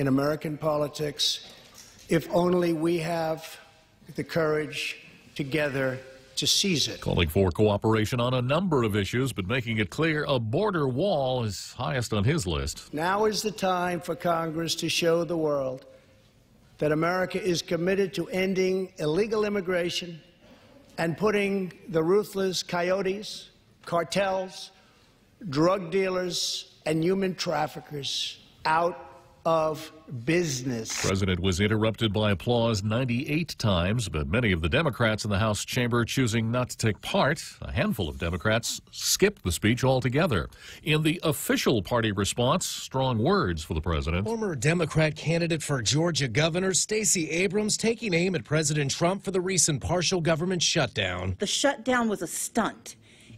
in American politics if only we have the courage together to seize it. Calling for cooperation on a number of issues, but making it clear a border wall is highest on his list. Now is the time for Congress to show the world that America is committed to ending illegal immigration and putting the ruthless coyotes, cartels, drug dealers, and human traffickers out of business. The president was interrupted by applause 98 times, but many of the Democrats in the House chamber choosing not to take part. A handful of Democrats skipped the speech altogether. In the official party response, strong words for the president. Former Democrat candidate for Georgia Governor Stacey Abrams taking aim at President Trump for the recent partial government shutdown. The shutdown was a stunt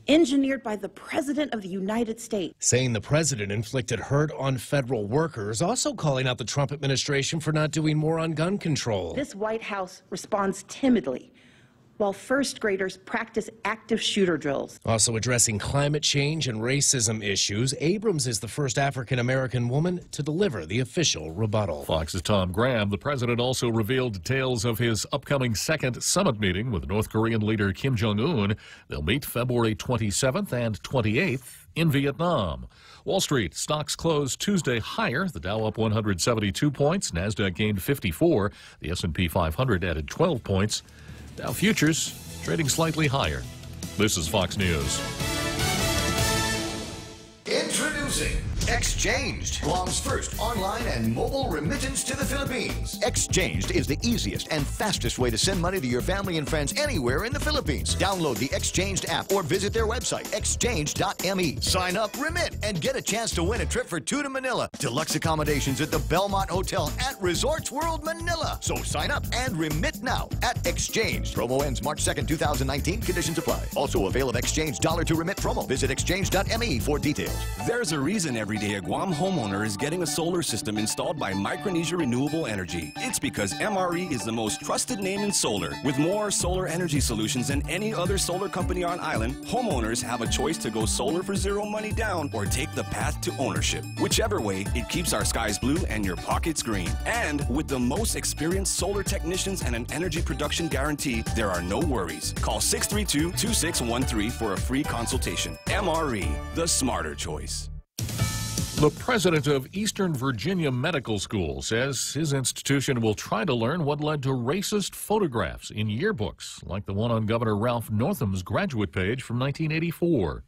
engineered by the President of the United States. Saying the president inflicted hurt on federal workers, also calling out the Trump administration for not doing more on gun control. This White House responds timidly while first graders practice active shooter drills. Also addressing climate change and racism issues, Abrams is the first African-American woman to deliver the official rebuttal. Fox's Tom Graham. The president also revealed details of his upcoming second summit meeting with North Korean leader Kim Jong-un. They'll meet February 27th and 28th in Vietnam. Wall Street stocks closed Tuesday higher. The Dow up 172 points. NASDAQ gained 54. The S&P 500 added 12 points. Dow futures trading slightly higher. This is Fox News. Introducing Exchanged, Guam's first online and mobile remittance to the Philippines. Exchanged is the easiest and fastest way to send money to your family and friends anywhere in the Philippines. Download the Exchanged app or visit their website, exchanged.me. Sign up, remit, and get a chance to win a trip for two to Manila. Deluxe accommodations at the Belmont Hotel at Resorts World Manila. So sign up and remit now at Exchanged. Promo ends March 2nd, 2019. Conditions apply. Also avail of Exchange dollar to remit promo. Visit exchange.me for details. There's a reason every day a Guam homeowner is getting a solar system installed by Micronesia Renewable Energy. It's because MRE is the most trusted name in solar. With more solar energy solutions than any other solar company on island, homeowners have a choice to go solar for zero money down or take the path to ownership. Whichever way, it keeps our skies blue and your pockets green. And with the most experienced solar technicians and an energy production guarantee, there are no worries. Call 632-2613 for a free consultation. MRE, the smarter choice. The president of Eastern Virginia Medical School says his institution will try to learn what led to racist photographs in yearbooks, like the one on Governor Ralph Northam's graduate page from 1984.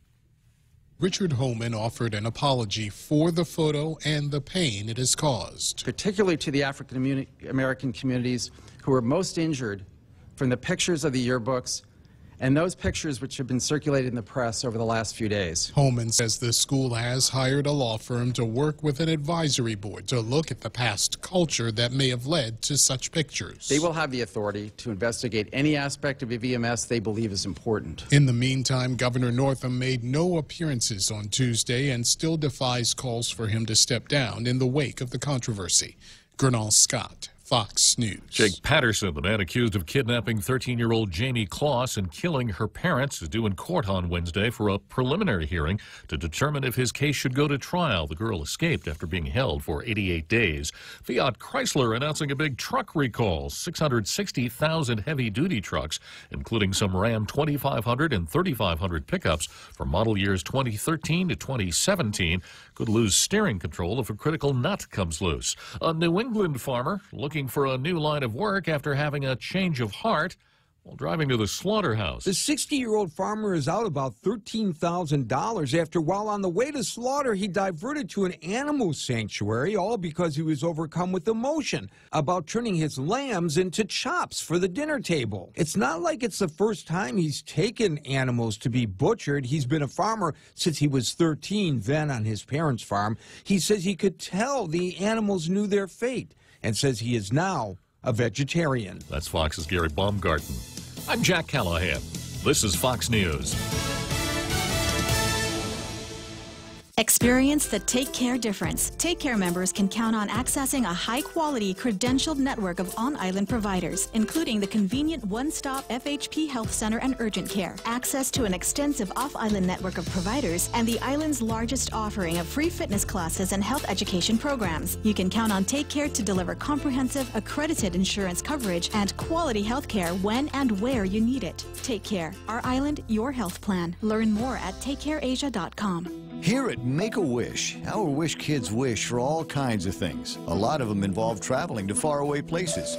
Richard Holman offered an apology for the photo and the pain it has caused. Particularly to the African American communities who were most injured from the pictures of the yearbooks and those pictures which have been circulated in the press over the last few days. Holman says the school has hired a law firm to work with an advisory board to look at the past culture that may have led to such pictures. They will have the authority to investigate any aspect of a VMS they believe is important. In the meantime, Governor Northam made no appearances on Tuesday and still defies calls for him to step down in the wake of the controversy. Gernal Scott, Fox News. Jake Patterson, the man accused of kidnapping 13-year-old Jamie Kloss and killing her parents, is due in court on Wednesday for a preliminary hearing to determine if his case should go to trial. The girl escaped after being held for 88 days. Fiat Chrysler announcing a big truck recall. 660,000 heavy-duty trucks, including some Ram 2500 and 3500 pickups for model years 2013 to 2017, could lose steering control if a critical nut comes loose. A New England farmer looking for a new line of work after having a change of heart while driving to the slaughterhouse. The 60-year-old farmer is out about $13,000 after, while on the way to slaughter, he diverted to an animal sanctuary, all because he was overcome with emotion about turning his lambs into chops for the dinner table. It's not like it's the first time he's taken animals to be butchered. He's been a farmer since he was 13, then on his parents' farm. He says he could tell the animals knew their fate, and says he is now a vegetarian. That's Fox's Gary Baumgarten. I'm Jack Callahan. This is Fox News. Experience the Take Care difference. Take Care members can count on accessing a high-quality, credentialed network of on-island providers, including the convenient one-stop FHP Health Center and urgent care, access to an extensive off-island network of providers, and the island's largest offering of free fitness classes and health education programs. You can count on Take Care to deliver comprehensive, accredited insurance coverage and quality health care when and where you need it. Take Care. Our island, your health plan. Learn more at takecareasia.com. Here at Make-A-Wish, our Wish kids wish for all kinds of things. A lot of them involve traveling to faraway places.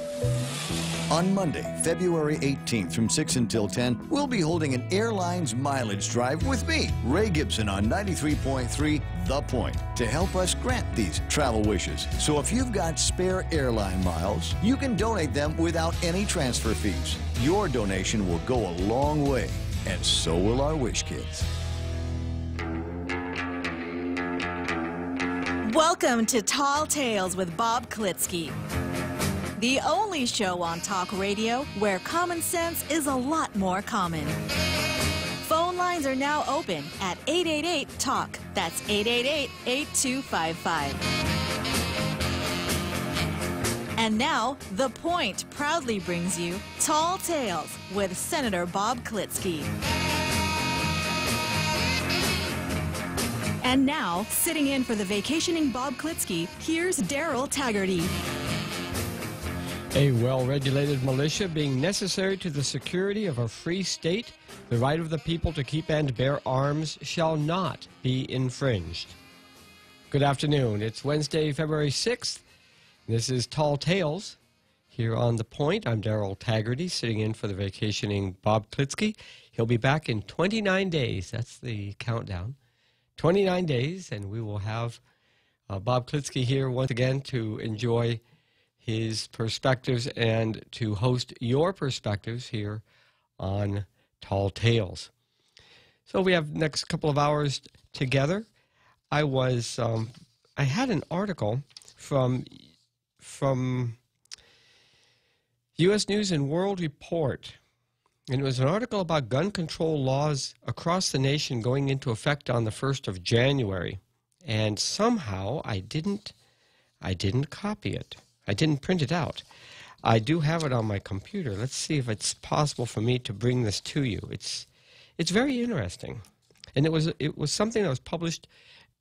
On Monday, February 18th from 6 until 10, we'll be holding an airlines mileage drive with me, Ray Gibson, on 93.3 The Point, to help us grant these travel wishes. So if you've got spare airline miles, you can donate them without any transfer fees. Your donation will go a long way, and so will our Wish kids. Welcome to Tall Tales with Bob Klitzkie, the only show on talk radio where common sense is a lot more common. Phone lines are now open at 888-TALK. That's 888-8255. And now, The Point proudly brings you Tall Tales with Senator Bob Klitzkie. And now, sitting in for the vacationing Bob Klitzkie, here's Daryl Taggarty. A well-regulated militia being necessary to the security of a free state, the right of the people to keep and bear arms shall not be infringed. Good afternoon. It's Wednesday, February 6th. This is Tall Tales here on The Point. I'm Daryl Taggarty, sitting in for the vacationing Bob Klitzkie. He'll be back in 29 days. That's the countdown. 29 days, and we will have Bob Klitzkie here once again to enjoy his perspectives and to host your perspectives here on Tall Tales. So we have the next couple of hours together. I had an article from U.S. News and World Report. And it was an article about gun control laws across the nation going into effect on the 1st of January. And somehow I didn't copy it. I didn't print it out. I do have it on my computer. Let's see if it's possible for me to bring this to you. It's very interesting. And it was something that was published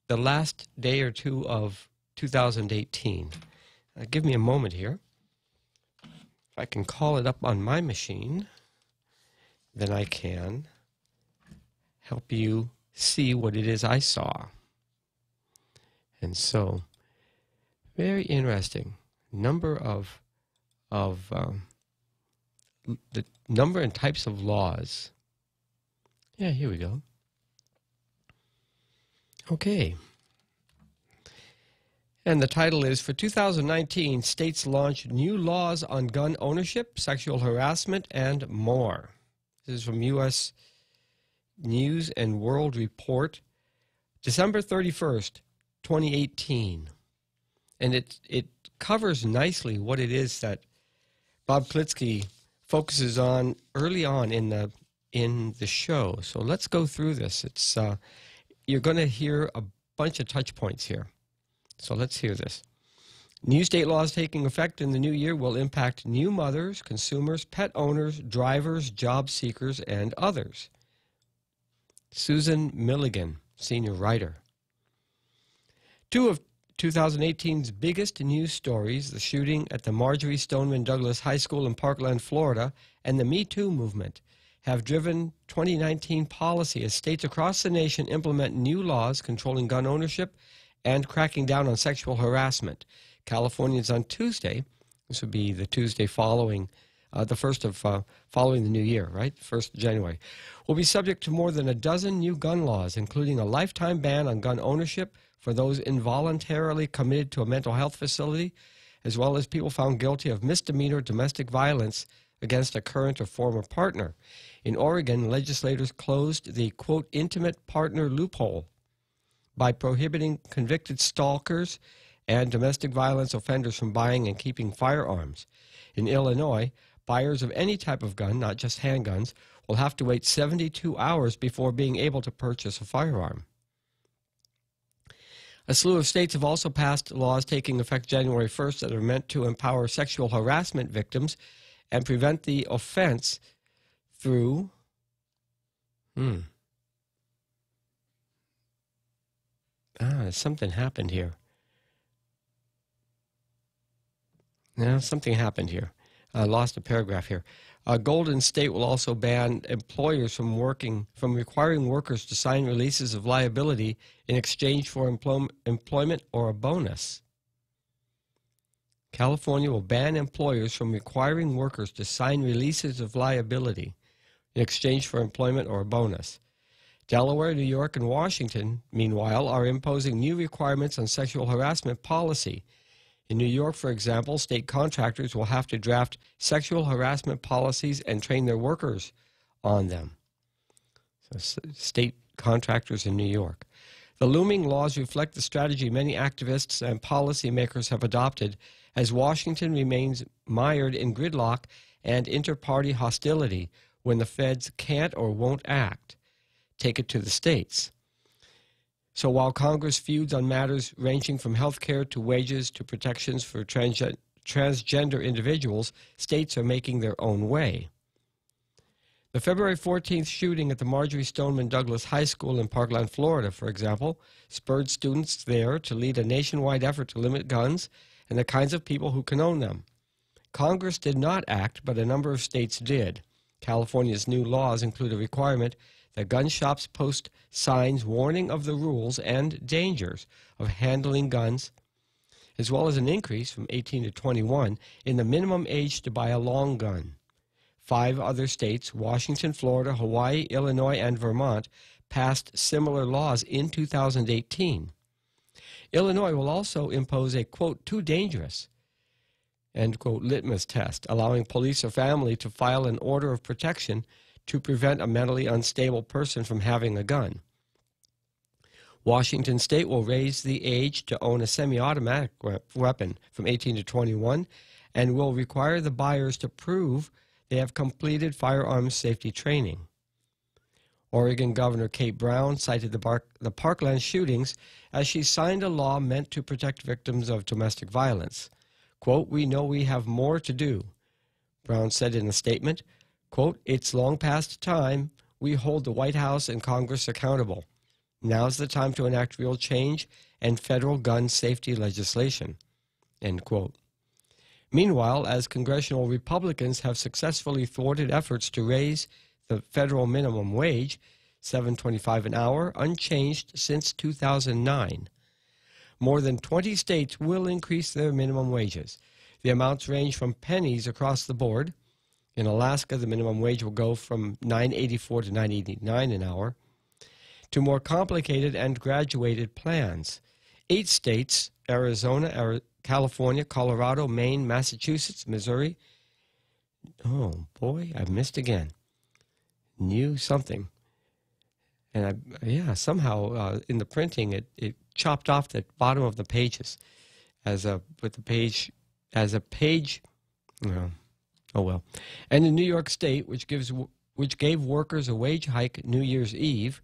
the last day or two of 2018. Give me a moment here. If I can call it up on my machine, then I can help you see what it is I saw. And so, very interesting. The number and types of laws. Yeah, here we go. Okay. And the title is, for 2019, states launch new laws on gun ownership, sexual harassment, and more. This is from U.S. News and World Report, December 31st, 2018. And it covers nicely what it is that Bob Klitzkie focuses on early on in the show. So let's go through this. It's you're going to hear a bunch of touch points here. So let's hear this. New state laws taking effect in the new year will impact new mothers, consumers, pet owners, drivers, job seekers, and others. Susan Milligan, senior writer. Two of 2018's biggest news stories, the shooting at the Marjorie Stoneman Douglas High School in Parkland, Florida, and the Me Too movement, have driven 2019 policy as states across the nation implement new laws controlling gun ownership and cracking down on sexual harassment. Californians on Tuesday, this would be the Tuesday following the first of following the new year, right? 1st of January, will be subject to more than a dozen new gun laws, including a lifetime ban on gun ownership for those involuntarily committed to a mental health facility, as well as people found guilty of misdemeanor domestic violence against a current or former partner. In Oregon, legislators closed the, quote, intimate partner loophole by prohibiting convicted stalkers and domestic violence offenders from buying and keeping firearms. In Illinois, buyers of any type of gun, not just handguns, will have to wait 72 hours before being able to purchase a firearm. A slew of states have also passed laws taking effect January 1st that are meant to empower sexual harassment victims and prevent the offense through something happened here. No, something happened here. I lost a paragraph here. Golden State will also ban employers from requiring workers to sign releases of liability in exchange for employment or a bonus. California will ban employers from requiring workers to sign releases of liability in exchange for employment or a bonus. Delaware, New York, and Washington, meanwhile, are imposing new requirements on sexual harassment policy. In New York, for example, state contractors will have to draft sexual harassment policies and train their workers on them. So, state contractors in New York. The looming laws reflect the strategy many activists and policymakers have adopted as Washington remains mired in gridlock and inter-party hostility when the feds can't or won't act. Take it to the states. So while Congress feuds on matters ranging from health care to wages to protections for transgender individuals, states are making their own way. The February 14th shooting at the Marjorie Stoneman Douglas High School in Parkland, Florida, for example, spurred students there to lead a nationwide effort to limit guns and the kinds of people who can own them. Congress did not act, but a number of states did. California's new laws include a requirement that gun shops post signs warning of the rules and dangers of handling guns, as well as an increase from 18 to 21 in the minimum age to buy a long gun. 5 other states, Washington, Florida, Hawaii, Illinois, and Vermont, passed similar laws in 2018. Illinois will also impose a, quote, too dangerous, end quote, litmus test, allowing police or family to file an order of protection to prevent a mentally unstable person from having a gun. Washington State will raise the age to own a semi-automatic weapon from 18 to 21 and will require the buyers to prove they have completed firearms safety training. Oregon Governor Kate Brown cited the Parkland shootings as she signed a law meant to protect victims of domestic violence. Quote, "We know we have more to do," Brown said in a statement. Quote, "It's long past time we hold the White House and Congress accountable. Now's the time to enact real change and federal gun safety legislation," end quote. Meanwhile, as congressional Republicans have successfully thwarted efforts to raise the federal minimum wage, $7.25 an hour, unchanged since 2009. More than 20 states will increase their minimum wages. The amounts range from pennies across the board. In Alaska, the minimum wage will go from $9.84 to $9.89 an hour, to more complicated and graduated plans. 8 states, Arizona, California, Colorado, Maine, Massachusetts, Missouri. Oh, boy, I missed again. Knew something. And somehow in the printing, it chopped off the bottom of the pages Oh well. And in New York State, which gave workers a wage hike New Year's Eve,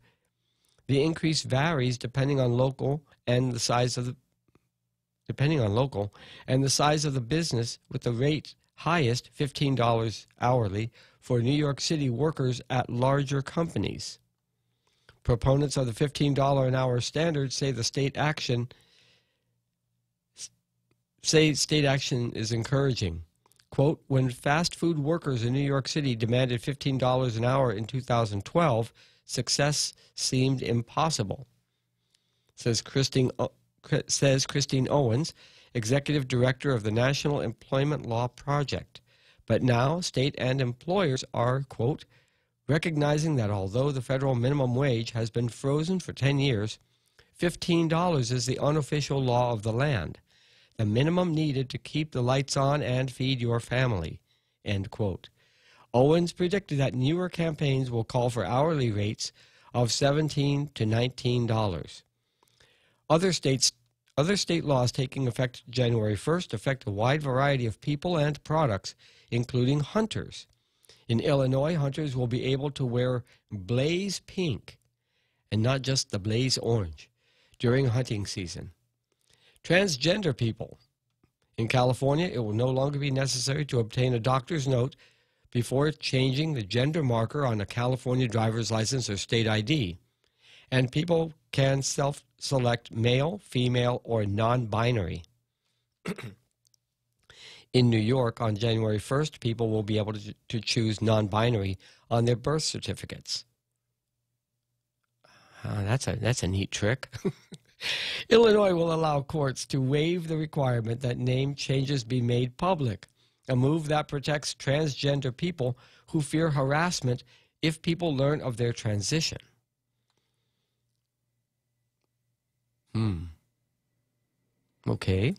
the increase varies depending on local and the size of the business, with the rate highest $15 hourly for New York City workers at larger companies. Proponents of the $15 an hour standard say state action is encouraging. Quote, "When fast food workers in New York City demanded $15 an hour in 2012, success seemed impossible," says Christine Owens, Executive Director of the National Employment Law Project. But now state and employers are, quote, "recognizing that although the federal minimum wage has been frozen for 10 years, $15 is the unofficial law of the land, the minimum needed to keep the lights on and feed your family," end quote. Owens predicted that newer campaigns will call for hourly rates of $17 to $19. Other state laws taking effect January 1st affect a wide variety of people and products, including hunters. In Illinois, hunters will be able to wear blaze pink and not just the blaze orange during hunting season. Transgender people. In California, it will no longer be necessary to obtain a doctor's note before changing the gender marker on a California driver's license or state ID. And people can self-select male, female, or non-binary. In New York, on January 1st, people will be able to choose non-binary on their birth certificates. That's a neat trick. Illinois will allow courts to waive the requirement that name changes be made public, a move that protects transgender people who fear harassment if people learn of their transition. Okay.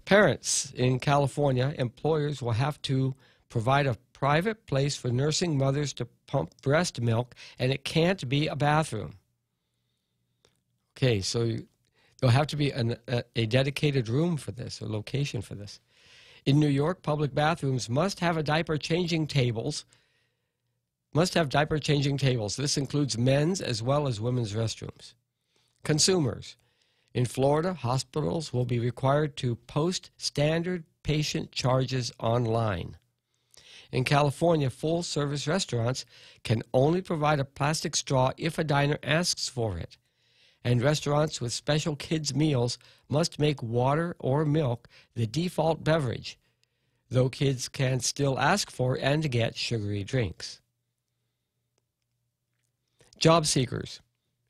Parents in California, employers will have to provide a private place for nursing mothers to pump breast milk, and it can't be a bathroom. Okay, so there'll have to be a dedicated room for this, or location for this. In New York, public bathrooms must have diaper changing tables. This includes men's as well as women's restrooms. Consumers. In Florida, hospitals will be required to post standard patient charges online. In California, full-service restaurants can only provide a plastic straw if a diner asks for it. And restaurants with special kids' meals must make water or milk the default beverage, though kids can still ask for and get sugary drinks. Job seekers.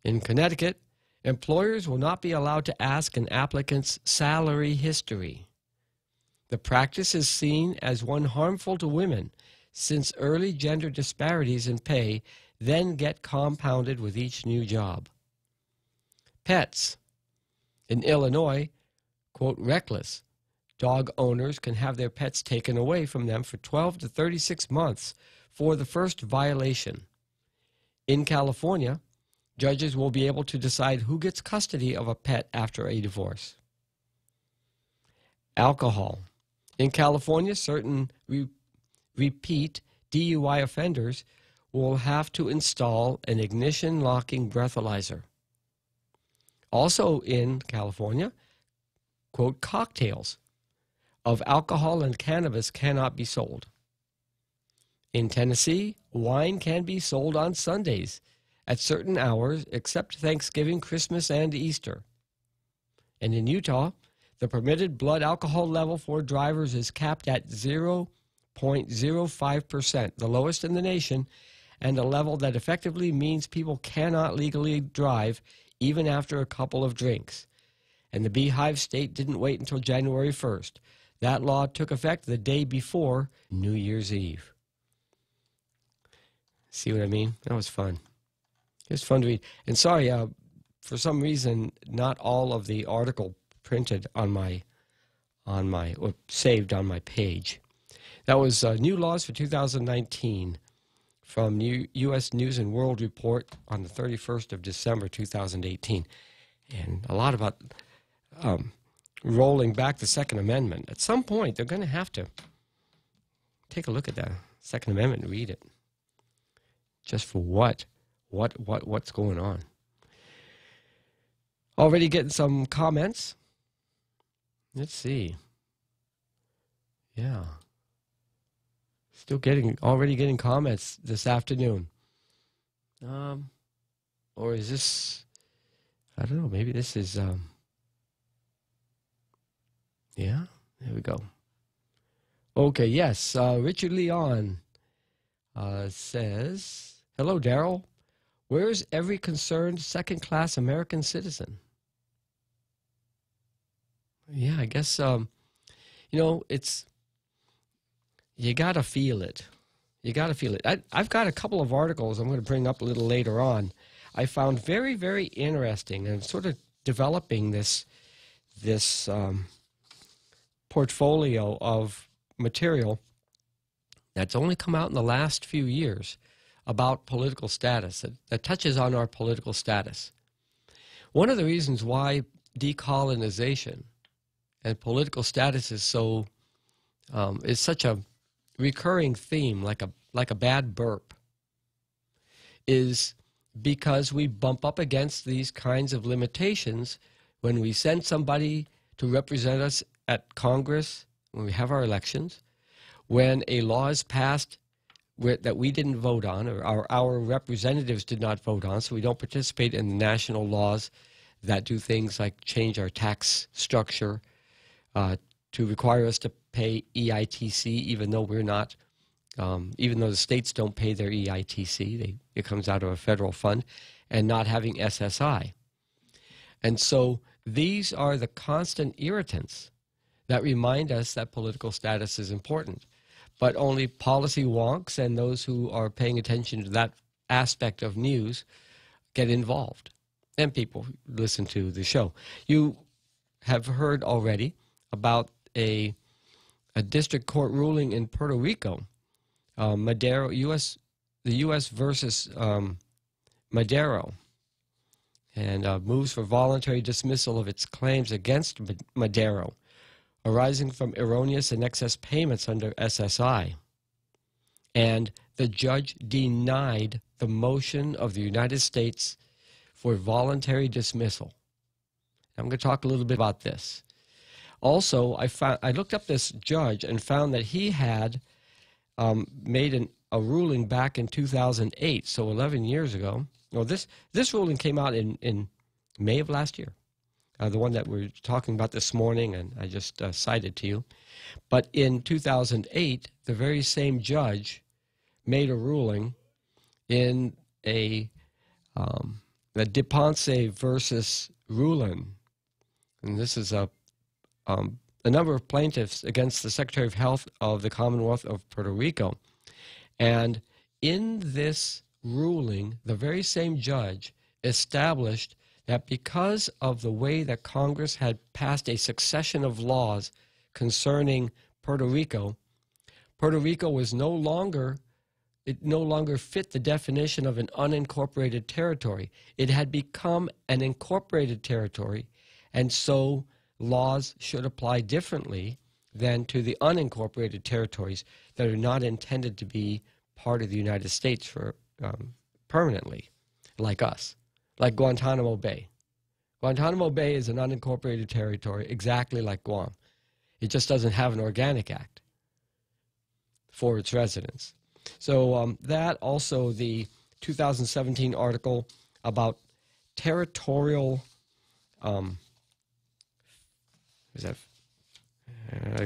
In Connecticut, employers will not be allowed to ask an applicant's salary history. The practice is seen as one harmful to women, since early gender disparities in pay then get compounded with each new job. Pets. In Illinois, quote, reckless dog owners can have their pets taken away from them for 12 to 36 months for the first violation. In California, judges will be able to decide who gets custody of a pet after a divorce. Alcohol. In California, certain repeat DUI offenders will have to install an ignition-locking breathalyzer. Also in California, quote, cocktails of alcohol and cannabis cannot be sold. In Tennessee, wine can be sold on Sundays at certain hours except Thanksgiving, Christmas, and Easter. And in Utah, the permitted blood alcohol level for drivers is capped at 0.05%, the lowest in the nation, and a level that effectively means people cannot legally drive even after a couple of drinks. And the Beehive State didn't wait until January 1st. That law took effect the day before New Year's Eve. See what I mean? That was fun. It was fun to read. And sorry, for some reason, not all of the article printed on my or saved on my page. That was new laws for 2019 from U.S. News and World Report on the 31st of December 2018. And a lot about rolling back the Second Amendment. At some point, they're going to have to take a look at the Second Amendment and read it. Just for what's going on. Already getting some comments. Let's see. Yeah. Already getting comments this afternoon. Or is this, I don't know, maybe this is, yeah, there we go. Okay, yes, Richard Leon says, hello, Daryl. Where's every concerned second-class American citizen? Yeah, I guess, you got to feel it. You got to feel it. I've got a couple of articles I'm going to bring up a little later on. I found very, very interesting, and sort of developing this portfolio of material that's only come out in the last few years about political status, that touches on our political status. One of the reasons why decolonization and political status is is such a recurring theme, like a bad burp, is because we bump up against these kinds of limitations when we send somebody to represent us at Congress, when we have our elections, when a law is passed that we didn't vote on, or our representatives did not vote on, so we don't participate in the national laws that do things like change our tax structure to require us to pay EITC, even though we're not, even though the states don't pay their EITC, it comes out of a federal fund, and not having SSI. And so these are the constant irritants that remind us that political status is important. But only policy wonks and those who are paying attention to that aspect of news get involved. And people listen to the show. You have heard already about a district court ruling in Puerto Rico, Madero, the U.S. versus Madero, and moves for voluntary dismissal of its claims against Madero, arising from erroneous and excess payments under SSI. And the judge denied the motion of the United States for voluntary dismissal. I'm going to talk a little bit about this. Also, I looked up this judge and found that he had made a ruling back in 2008, so 11 years ago. Well, this ruling came out in May of last year. The one that we're talking about this morning, and I just cited to you. But in 2008, the very same judge made a ruling in the De Ponce versus Rulon. And this is a number of plaintiffs against the Secretary of Health of the Commonwealth of Puerto Rico. And in this ruling, the very same judge established that because of the way that Congress had passed a succession of laws concerning Puerto Rico was no longer fit the definition of an unincorporated territory. It had become an incorporated territory, and so laws should apply differently than to the unincorporated territories that are not intended to be part of the United States for permanently, like us. Like Guantanamo Bay. Guantanamo Bay is an unincorporated territory exactly like Guam. It just doesn't have an organic act for its residents. So that, also the 2017 article about territorial, I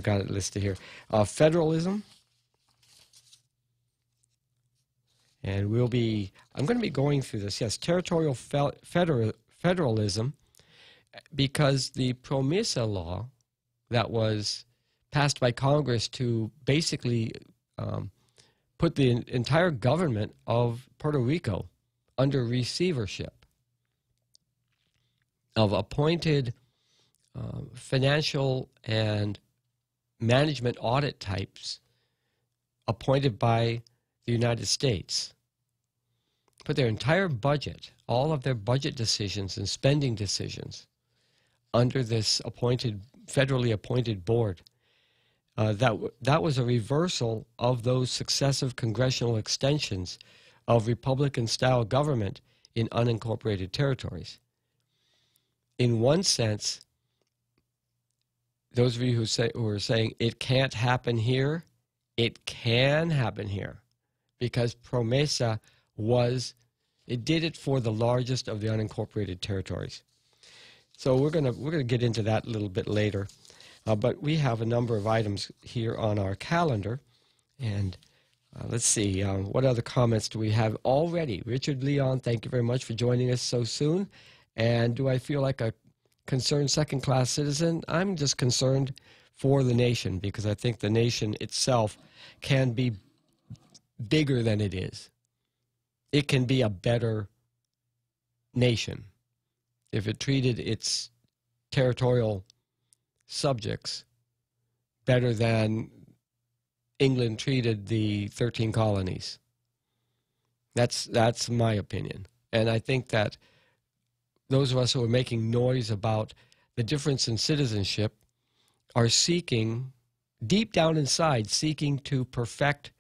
got it listed here, federalism. And I'm going to be going through this, yes, territorial federalism, because the PROMESA law that was passed by Congress to basically put the entire government of Puerto Rico under receivership of appointed financial and management audit types appointed by the United States, put their entire budget, all of their budget decisions and spending decisions under this federally appointed board. That was a reversal of those successive congressional extensions of Republican-style government in unincorporated territories. In one sense, those of you who are saying it can't happen here, it can happen here. Because PROMESA did it for the largest of the unincorporated territories. So we're gonna get into that a little bit later, but we have a number of items here on our calendar, and let's see, what other comments do we have already? Richard Leon, thank you very much for joining us so soon. And do I feel like a concerned second-class citizen? I'm just concerned for the nation, because I think the nation itself can be bigger than it is. It can be a better nation if it treated its territorial subjects better than England treated the 13 colonies. That's my opinion. And I think that those of us who are making noise about the difference in citizenship are seeking, deep down inside, seeking to perfect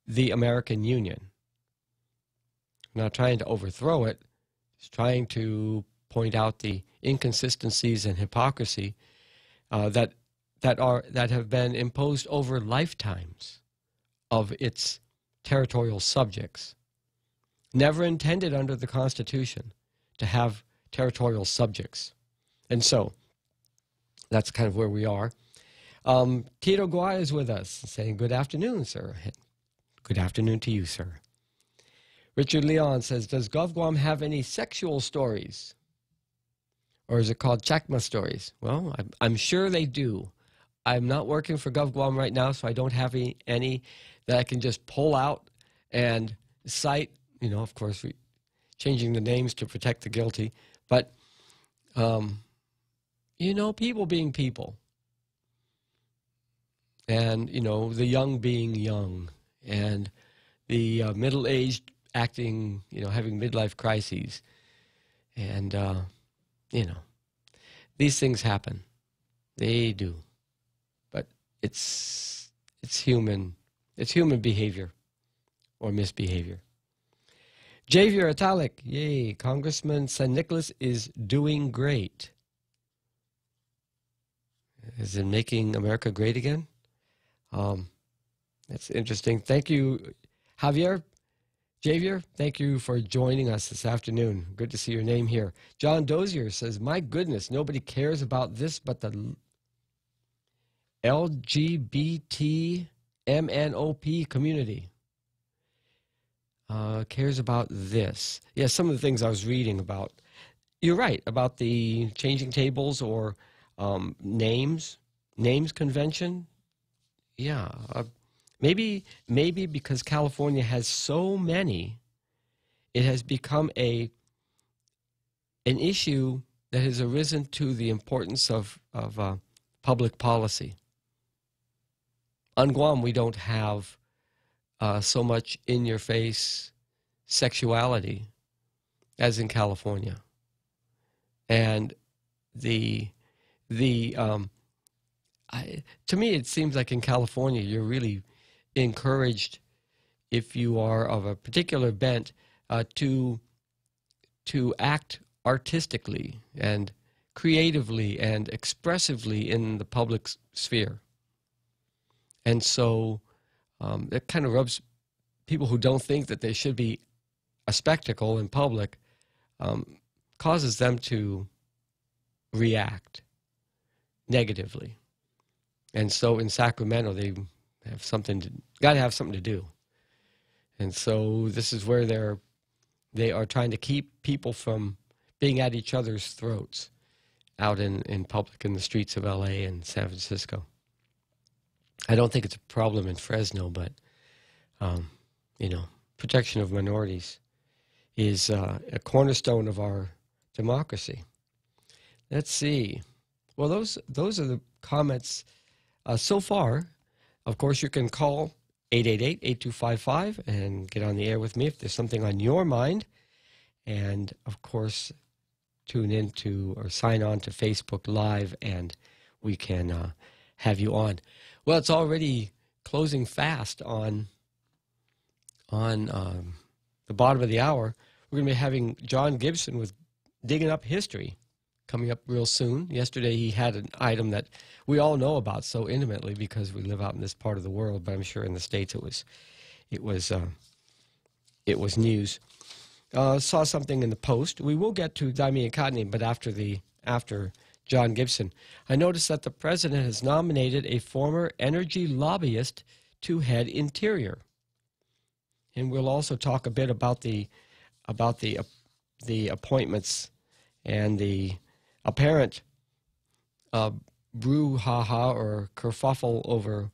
the American Union. We're not trying to overthrow it. It's trying to point out the inconsistencies and hypocrisy that have been imposed over lifetimes of its territorial subjects. Never intended under the Constitution to have territorial subjects. And so, that's kind of where we are. Tito Guay is with us, saying, good afternoon, sir. Good afternoon to you, sir. Richard Leon says, does GovGuam have any sexual stories? Or is it called Chakma stories? Well, I'm sure they do. I'm not working for GovGuam right now, so I don't have any that I can just pull out and cite. You know, of course, changing the names to protect the guilty. But, you know, people being people. And, you know, the young being young. And the middle-aged acting, you know, having midlife crises. And, you know, these things happen. They do. But it's human behavior or misbehavior. Javier Italic, yay, Congressman San Nicolas is doing great. Is it making America great again? That's interesting. Thank you, Javier. Thank you for joining us this afternoon. Good to see your name here. John Dozier says, my goodness, nobody cares about this but the LGBT MNOP community. Cares about this. Yeah, some of the things I was reading about. You're right, about the changing tables or names convention. Yeah, maybe because California has so many, it has become an issue that has arisen to the importance of public policy. On Guam, we don't have so much in-your-face sexuality as in California, and to me, it seems like in California, you're really encouraged, if you are of a particular bent, to act artistically and creatively and expressively in the public sphere. And so it kind of rubs people who don't think that they should be a spectacle in public, causes them to react negatively. And so in Sacramento, they have got to have something to do. And so this is where they are trying to keep people from being at each other's throats out in public in the streets of LA and San Francisco. I don't think it's a problem in Fresno, but, you know, protection of minorities is a cornerstone of our democracy. Let's see. Well, those are the comments so far. Of course, you can call 888-8255 and get on the air with me if there's something on your mind. And, of course, tune in to or sign on to Facebook Live and we can have you on. Well, it's already closing fast on the bottom of the hour. We're going to be having John Gibson with Digging Up History coming up real soon. Yesterday he had an item that we all know about so intimately because we live out in this part of the world, but I'm sure in the States it was news. Saw something in the Post. We will get to Daimia Katni, but after John Gibson. I noticed that the president has nominated a former energy lobbyist to head Interior. And we'll also talk a bit about the appointments and the apparent brouhaha or kerfuffle over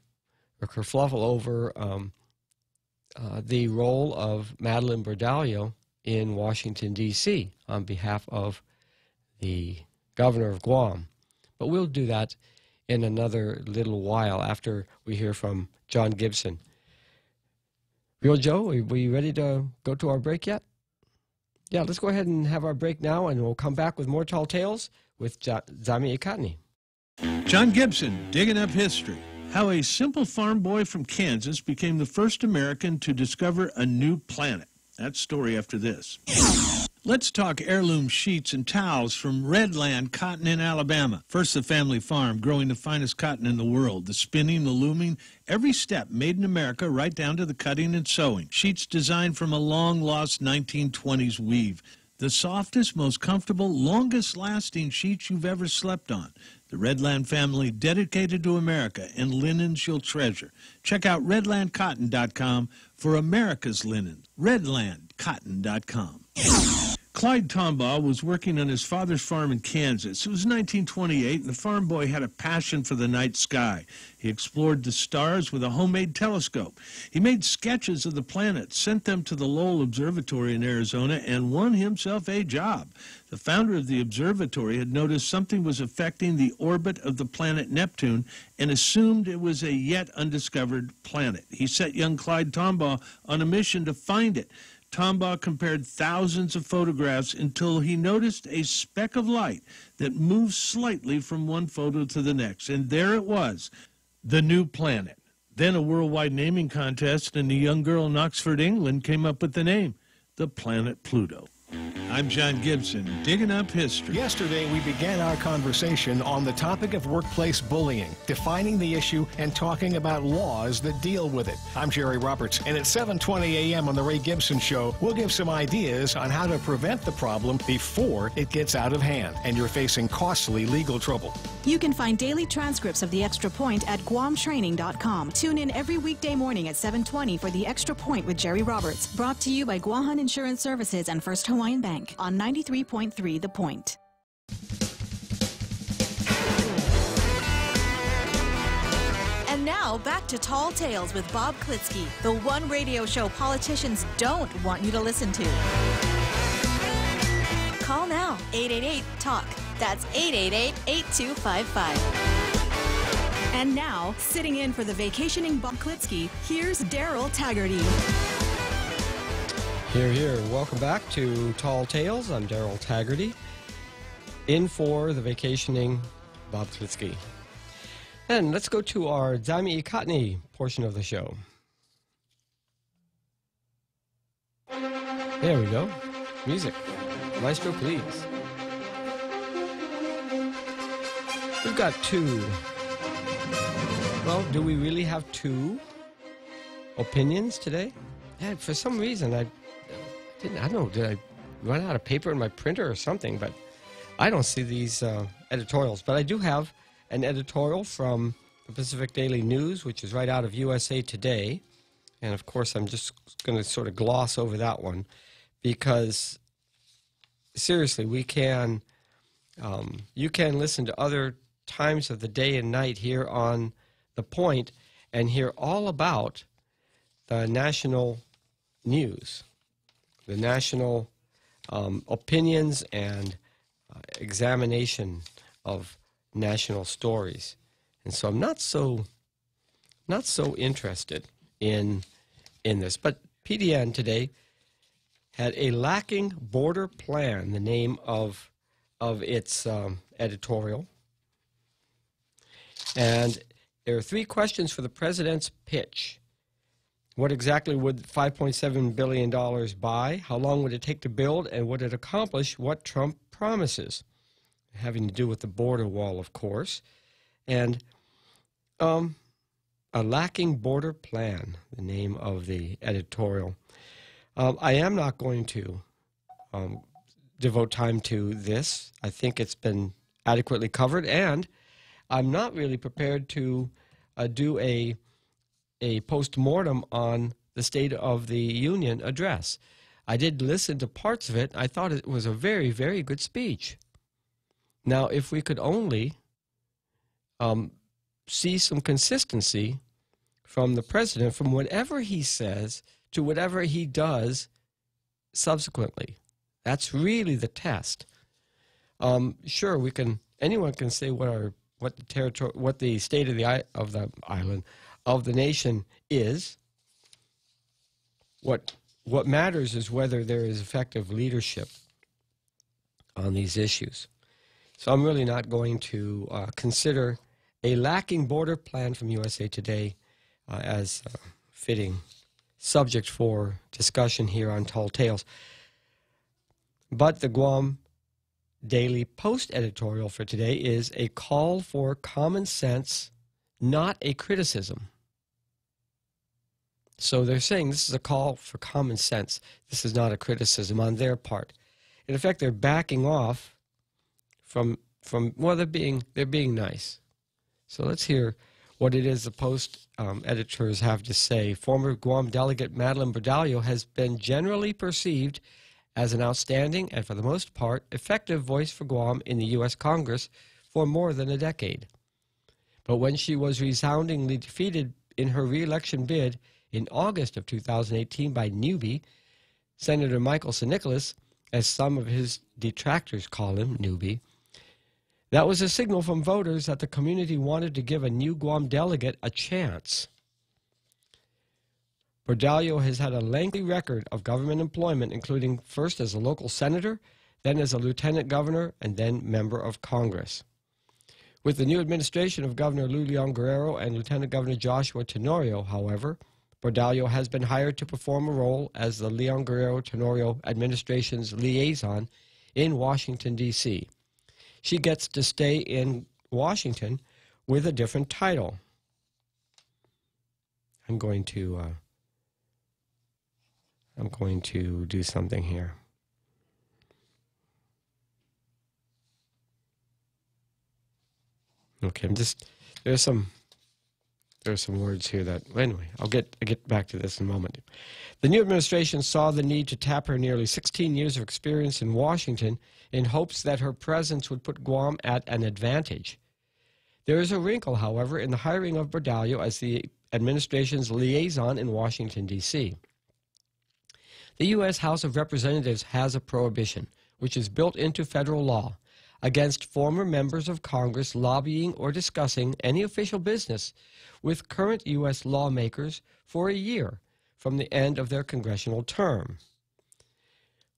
the role of Madeline Bordallo in Washington, D.C. on behalf of the governor of Guam. But we'll do that in another little while after we hear from John Gibson. Real Joe, are we ready to go to our break yet? Yeah, let's go ahead and have our break now, and we'll come back with more Tall Tales with Daimia Katni. John Gibson, Digging Up History. How a simple farm boy from Kansas became the first American to discover a new planet. That story after this. Let's talk heirloom sheets and towels from Redland Cotton in Alabama. First, the family farm growing the finest cotton in the world. The spinning, the looming, every step made in America, right down to the cutting and sewing. Sheets designed from a long-lost 1920s weave. The softest, most comfortable, longest-lasting sheets you've ever slept on. The Redland family dedicated to America and linens you'll treasure. Check out redlandcotton.com for America's linen. redlandcotton.com. Clyde Tombaugh was working on his father's farm in Kansas. It was 1928, and the farm boy had a passion for the night sky. He explored the stars with a homemade telescope. He made sketches of the planets, sent them to the Lowell Observatory in Arizona, and won himself a job. The founder of the observatory had noticed something was affecting the orbit of the planet Neptune and assumed it was a yet undiscovered planet. He set young Clyde Tombaugh on a mission to find it. Tombaugh compared thousands of photographs until he noticed a speck of light that moved slightly from one photo to the next. And there it was, the new planet. Then a worldwide naming contest, and a young girl in Oxford, England, came up with the name, the planet Pluto. I'm John Gibson, digging up history. Yesterday, we began our conversation on the topic of workplace bullying, defining the issue and talking about laws that deal with it. I'm Jerry Roberts, and at 7:20 a.m. on The Ray Gibson Show, we'll give some ideas on how to prevent the problem before it gets out of hand and you're facing costly legal trouble. You can find daily transcripts of The Extra Point at guamtraining.com. Tune in every weekday morning at 7:20 for The Extra Point with Jerry Roberts, brought to you by Guahan Insurance Services and First Hawaiian Bank on 93.3 The Point. And now back to Tall Tales with Bob Klitzkie, the one radio show politicians don't want you to listen to. Call now, 888-TALK. That's 888-8255. And now, sitting in for the vacationing Bob Klitzkie, here's Daryl Taggarty. Here. Welcome back to Tall Tales. I'm Daryl Taggarty, in for the vacationing Bob Klitzkie. And let's go to our Dami Ikatni portion of the show. There we go. Music. Maestro, please. We've got two. Well, do we really have two opinions today? Yeah, for some reason, I don't know, did I run out of paper in my printer or something? But I don't see these editorials. But I do have an editorial from the Pacific Daily News, which is right out of USA Today. And, of course, I'm just going to sort of gloss over that one because, seriously, we can, you can listen to other times of the day and night here on The Point and hear all about the national news, the national opinions and examination of national stories. And so I'm not so interested in this. But PDN today had a lacking border plan, the name of its editorial. And there are three questions for the president's pitch. What exactly would $5.7 billion buy? How long would it take to build? And would it accomplish what Trump promises? Having to do with the border wall, of course. And a lacking border plan, the name of the editorial. I am not going to devote time to this. I think it's been adequately covered, and I'm not really prepared to do a post-mortem on the State of the Union address. I did listen to parts of it. I thought it was a very, very good speech. Now, if we could only see some consistency from the president, from whatever he says to whatever he does subsequently. That's really the test. Sure, anyone can say what the state of the island, of the nation is. What matters is whether there is effective leadership on these issues. So I'm really not going to consider a lacking border plan from USA Today as fitting subject for discussion here on Tall Tales. But the Guam Daily Post editorial for today is a call for common sense, not a criticism. So they're saying this is a call for common sense. This is not a criticism on their part. In effect, they're backing off from well, they're being nice. So let's hear what it is the Post editors have to say. Former Guam delegate Madeline Bordallo has been generally perceived as an outstanding and, for the most part, effective voice for Guam in the U.S. Congress for more than a decade. But when she was resoundingly defeated in her re-election bid in August of 2018 by newbie Senator Michael Nicholas, as some of his detractors call him, newbie, that was a signal from voters that the community wanted to give a new Guam delegate a chance. Bordallo has had a lengthy record of government employment, including first as a local senator, then as a lieutenant governor, and then member of Congress. With the new administration of Governor Lou Leon Guerrero and Lieutenant Governor Joshua Tenorio, however, Bordallo has been hired to perform a role as the Leon Guerrero-Tenorio administration's liaison in Washington, D.C. She gets to stay in Washington with a different title. I'm going to do something here. Okay, there's some words here that, anyway, I'll get back to this in a moment. The new administration saw the need to tap her nearly 16 years of experience in Washington in hopes that her presence would put Guam at an advantage. There is a wrinkle, however, in the hiring of Bordallo as the administration's liaison in Washington, D.C. The U.S. House of Representatives has a prohibition, which is built into federal law, against former members of Congress lobbying or discussing any official business with current U.S. lawmakers for a year from the end of their congressional term.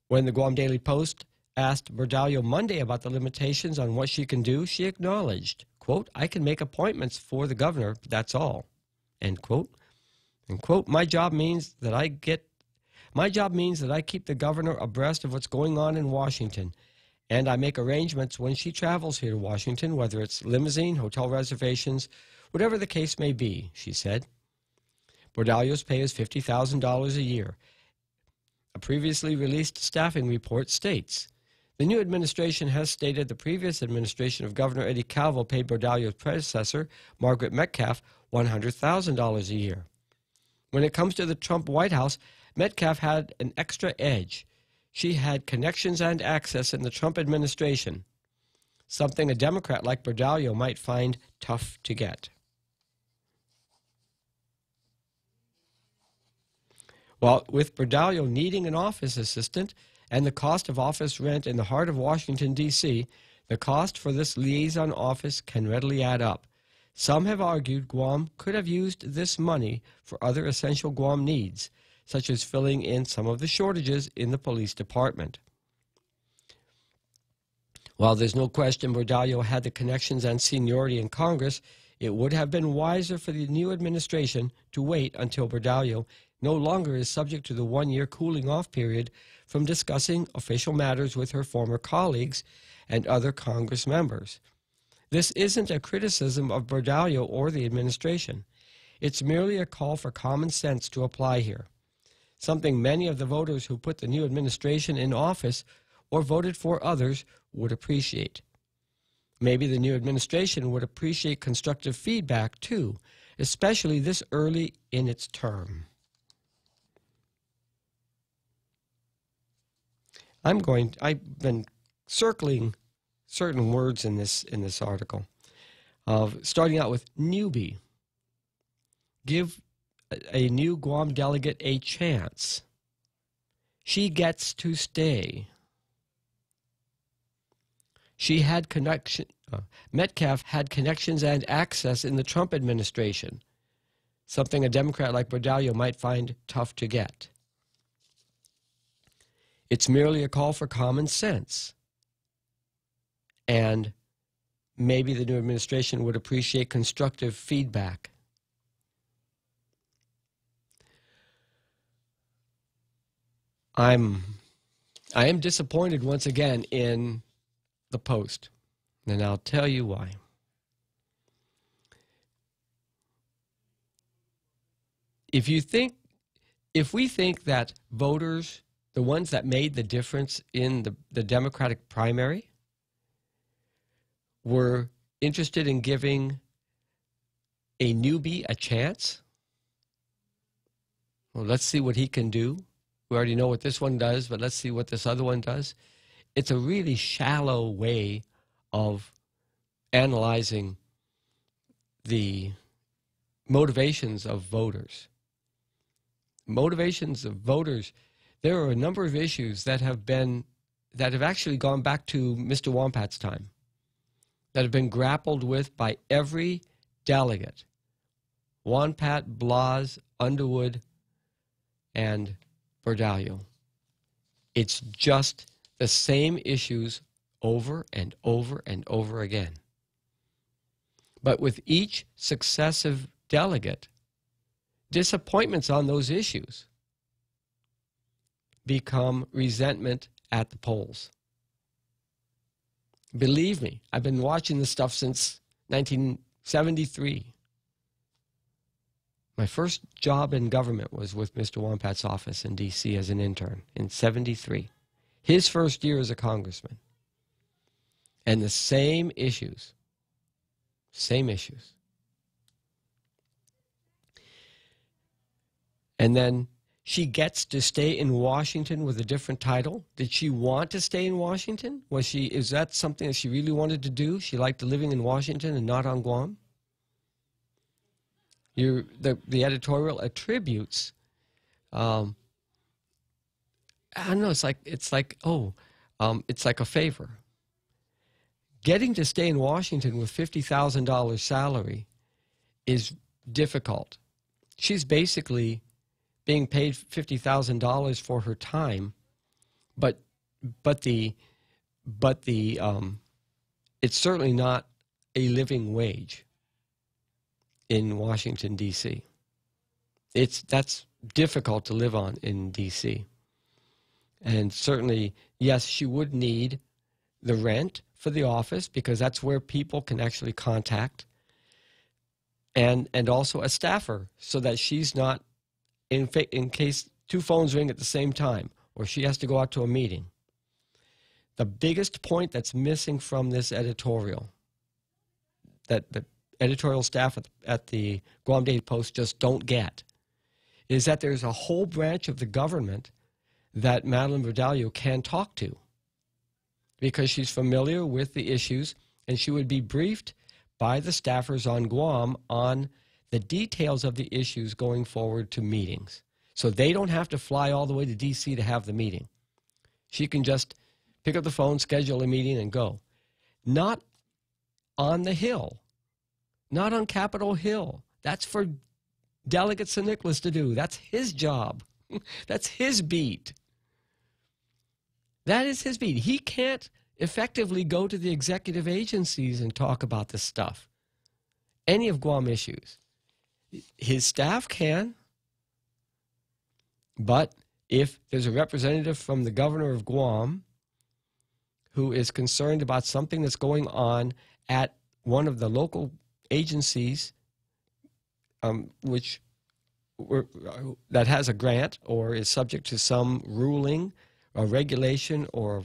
When the Guam Daily Post asked Bordallo Monday about the limitations on what she can do, she acknowledged, quote, "I can make appointments for the governor, but that's all," end quote. And quote, My job means that I keep the governor abreast of what's going on in Washington, and I make arrangements when she travels here to Washington, whether it's limousine, hotel reservations, whatever the case may be," she said. Bordallo's pay is $50,000 a year. A previously released staffing report states, the new administration has stated the previous administration of Governor Eddie Calvo paid Bordallo's predecessor, Margaret Metcalf, $100,000 a year. When it comes to the Trump White House, Metcalf had an extra edge. She had connections and access in the Trump administration, something a Democrat like Bordallo might find tough to get. Well, with Bordallo needing an office assistant and the cost of office rent in the heart of Washington, D.C., the cost for this liaison office can readily add up. Some have argued Guam could have used this money for other essential Guam needs, such as filling in some of the shortages in the police department. While there's no question Bordallo had the connections and seniority in Congress, it would have been wiser for the new administration to wait until Bordallo no longer is subject to the one-year cooling-off period from discussing official matters with her former colleagues and other Congress members. This isn't a criticism of Bordallo or the administration. It's merely a call for common sense to apply here, something many of the voters who put the new administration in office or voted for others would appreciate. Maybe the new administration would appreciate constructive feedback, too, especially this early in its term. I've been circling certain words in this article, starting out with newbie. Give a new Guam delegate a chance. She gets to stay. Metcalf had connections and access in the Trump administration, something a Democrat like Bordallo might find tough to get. It's merely a call for common sense. And maybe the new administration would appreciate constructive feedback. I am disappointed once again in the Post, and I'll tell you why. If we think that voters, the ones that made the difference in the Democratic primary, were interested in giving a newbie a chance, well, let's see what he can do. We already know what this one does, but let's see what this other one does. It's a really shallow way of analyzing the motivations of voters. Motivations of voters, there are a number of issues that have actually gone back to Mr. Wompat's time, that have been grappled with by every delegate. Wompat, Blas, Underwood, and Bordallo. It's just the same issues over and over and over again. But with each successive delegate, disappointments on those issues become resentment at the polls. Believe me, I've been watching this stuff since 1973. My first job in government was with Mr. Wompat's office in D.C. as an intern in '73. His first year as a congressman. And the same issues. Same issues. And then she gets to stay in Washington with a different title. Did she want to stay in Washington? Is that something that she really wanted to do? She liked living in Washington and not on Guam? The editorial attributes, I don't know, it's like a favor. Getting to stay in Washington with $50,000 salary is difficult. She's basically being paid $50,000 for her time, but it's certainly not a living wage in Washington, D.C. That's difficult to live on in D.C. And certainly, yes, she would need the rent for the office because that's where people can actually contact, and also a staffer so that she's not, in case two phones ring at the same time or she has to go out to a meeting. The biggest point that's missing from this editorial that the editorial staff at the Guam Daily Post just don't get is that there's a whole branch of the government that Madeline Bordallo can talk to because she's familiar with the issues, and she would be briefed by the staffers on Guam on the details of the issues going forward to meetings. So they don't have to fly all the way to D.C. to have the meeting. She can just pick up the phone, schedule a meeting, and go. Not on the Hill. Not on Capitol Hill. That's for Delegate St. Nicholas to do. That's his job. That's his beat. That is his beat. He can't effectively go to the executive agencies and talk about this stuff. Any of Guam issues. His staff can. But if there's a representative from the governor of Guam who is concerned about something that's going on at one of the local agencies that has a grant or is subject to some ruling, a regulation, or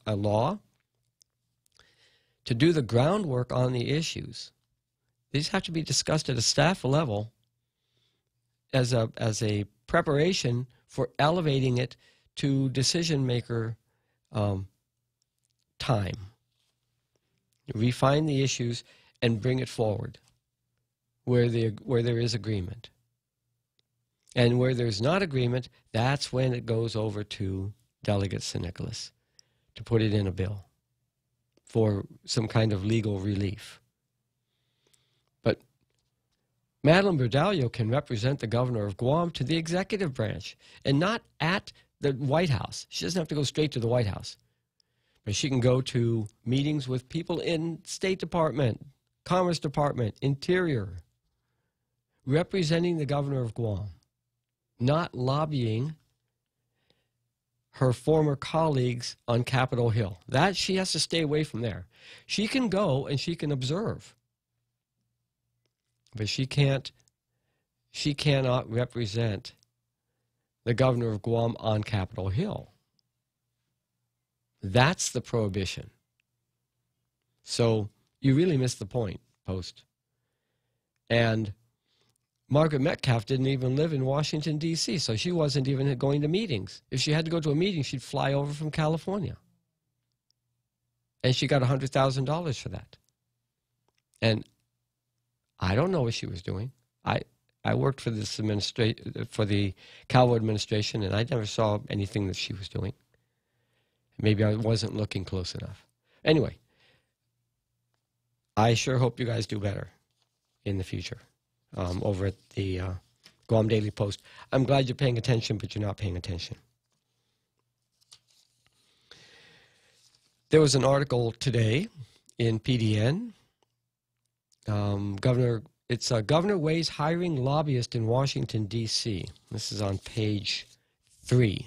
a law, to do the groundwork on the issues. These have to be discussed at a staff level as a preparation for elevating it to decision-maker time. Refine the issues and bring it forward where there is agreement. And where there's not agreement, that's when it goes over to Delegate St. Nicholas to put it in a bill for some kind of legal relief. But Madeline Bordallo can represent the governor of Guam to the executive branch and not at the White House. She doesn't have to go straight to the White House. But she can go to meetings with people in State Department, Commerce Department, Interior, representing the governor of Guam, not lobbying her former colleagues on Capitol Hill. That she has to stay away from there. She can go and she can observe, but she cannot represent the governor of Guam on Capitol Hill. That's the prohibition. So you really missed the point, Post. And Margaret Metcalf didn't even live in Washington, D.C., so she wasn't even going to meetings. If she had to go to a meeting, she'd fly over from California. And she got $100,000 for that. And I don't know what she was doing. I worked for this for the Calvo administration, and I never saw anything that she was doing. Maybe I wasn't looking close enough. Anyway, I sure hope you guys do better in the future over at the Guam Daily Post. I'm glad you're paying attention, but you're not paying attention. There was an article today in PDN. Governor weighs hiring lobbyist in Washington, D.C. This is on page 3.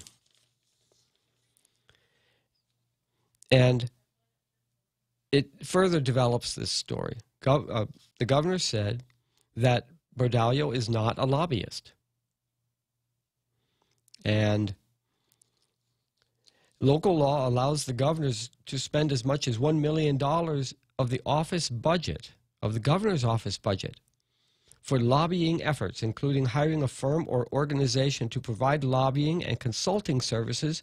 And it further develops this story. The governor said that Bordallo is not a lobbyist. And local law allows the governors to spend as much as $1 million of the office budget, of the governor's office budget, for lobbying efforts, including hiring a firm or organization to provide lobbying and consulting services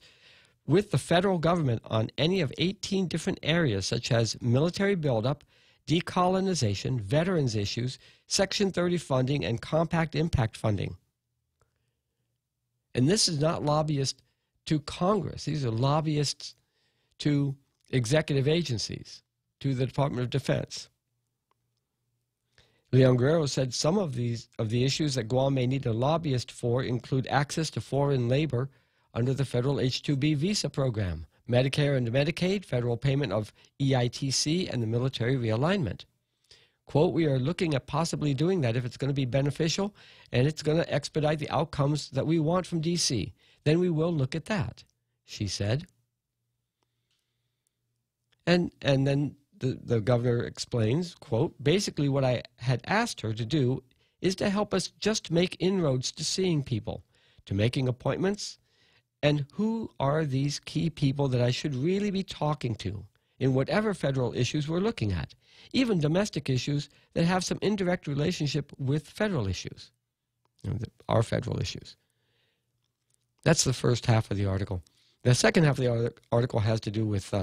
with the federal government on any of 18 different areas, such as military buildup, decolonization, veterans issues, Section 30 funding, and compact impact funding. And this is not lobbyists to Congress. These are lobbyists to executive agencies, to the Department of Defense. Leon Guerrero said some of the issues that Guam may need a lobbyist for include access to foreign labor under the federal H-2B visa program, Medicare and Medicaid, federal payment of EITC, and the military realignment. Quote, we are looking at possibly doing that if it's going to be beneficial and it's going to expedite the outcomes that we want from D.C. Then we will look at that, she said. And then the governor explains, quote, basically what I had asked her to do is to help us just make inroads to seeing people, to making appointments, and who are these key people that I should really be talking to in whatever federal issues we're looking at, even domestic issues that have some indirect relationship with federal issues, our federal issues. That's the first half of the article. The second half of the article has to do with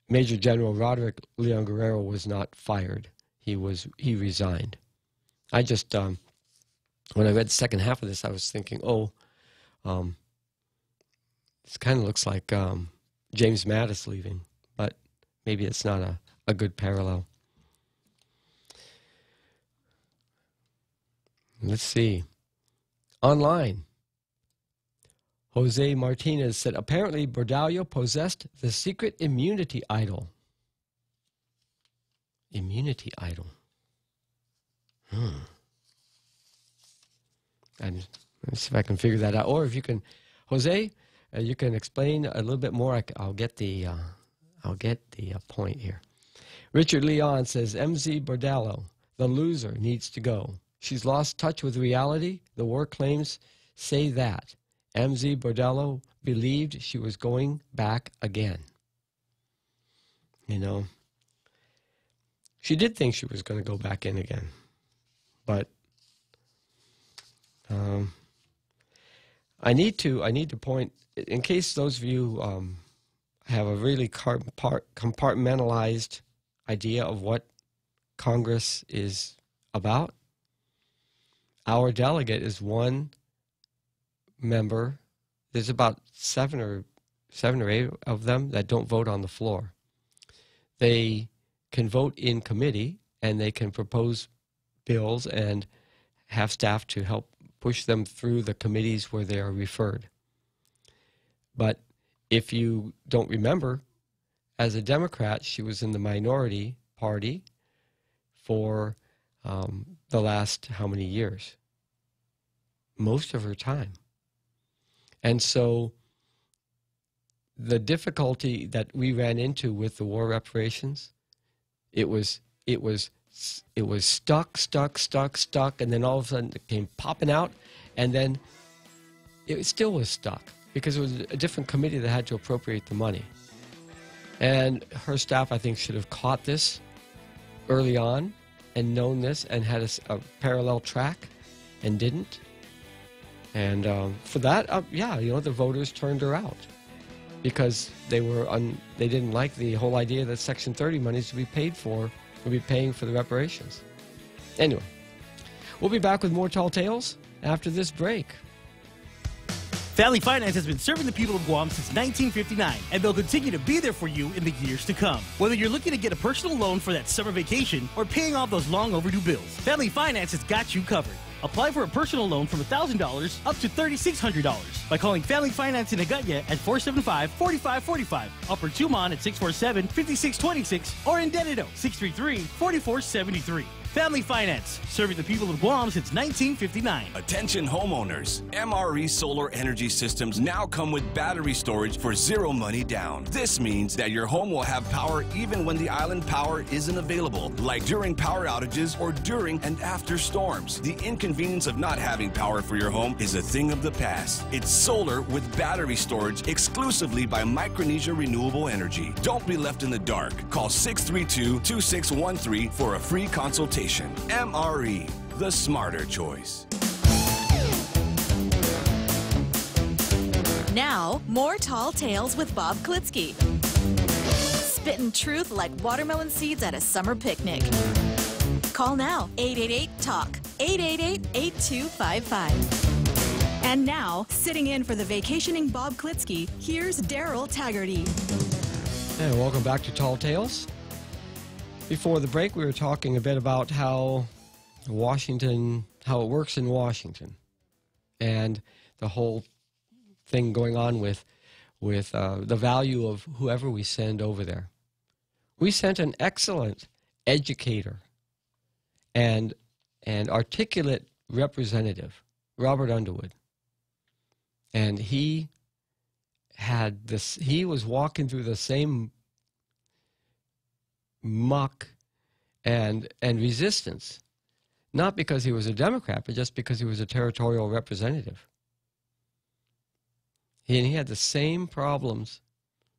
Major General Roderick Leon Guerrero was not fired. He resigned. I just, when I read the second half of this, I was thinking, this kind of looks like James Mattis leaving, but maybe it's not a good parallel. Let's see. Online, Jose Martinez said, apparently Bordallo possessed the secret immunity idol. Immunity idol. And let's see if I can figure that out. Or if you can, Jose, you can explain a little bit more. I'll get the point here. Richard Leon says, MZ Bordallo, the loser, needs to go. She's lost touch with reality. The war claims say that. MZ Bordallo believed she was going back again. You know, she did think she was going to go back in again. But I need to point, in case those of you have a really compartmentalized idea of what Congress is about, our delegate is one member. There's about seven or eight of them that don't vote on the floor. They can vote in committee, and they can propose bills and have staff to help push them through the committees where they are referred. But if you don't remember, as a Democrat, she was in the minority party for the last how many years? Most of her time. And so the difficulty that we ran into with the war reparations, it was stuck, and then all of a sudden it came popping out, and then it still was stuck because it was a different committee that had to appropriate the money. And her staff, I think, should have caught this early on and known this and had a parallel track and didn't. And for that, yeah, you know, the voters turned her out because they didn't like the whole idea that Section 30 monies to be paid for would be paying for the reparations. Anyway, we'll be back with more Tall Tales after this break. Family Finance has been serving the people of Guam since 1959, and they'll continue to be there for you in the years to come. Whether you're looking to get a personal loan for that summer vacation or paying off those long overdue bills, Family Finance has got you covered. Apply for a personal loan from $1,000 up to $3,600 by calling Family Finance in Agutya at 475-4545, Upper Tumon at 647-5626, or in Dededo, 633-4473. Family Finance, serving the people of Guam since 1959. Attention homeowners, MRE solar energy systems now come with battery storage for zero money down. This means that your home will have power even when the island power isn't available, like during power outages or during and after storms. The inconvenience of not having power for your home is a thing of the past. It's solar with battery storage exclusively by Micronesia Renewable Energy. Don't be left in the dark. Call 632-2613 for a free consultation. MRE, the smarter choice. Now, more Tall Tales with Bob Klitzkie. Spitting truth like watermelon seeds at a summer picnic. Call now, 888-TALK, 888-8255. And now, sitting in for the vacationing Bob Klitzkie, here's Daryl Taggarty. And welcome back to Tall Tales. Before the break, we were talking a bit about how it works in Washington, and the whole thing going on with the value of whoever we send over there. We sent an excellent educator and articulate representative, Robert Underwood, and he was walking through the same muck and resistance, not because he was a Democrat, but just because he was a territorial representative. He had the same problems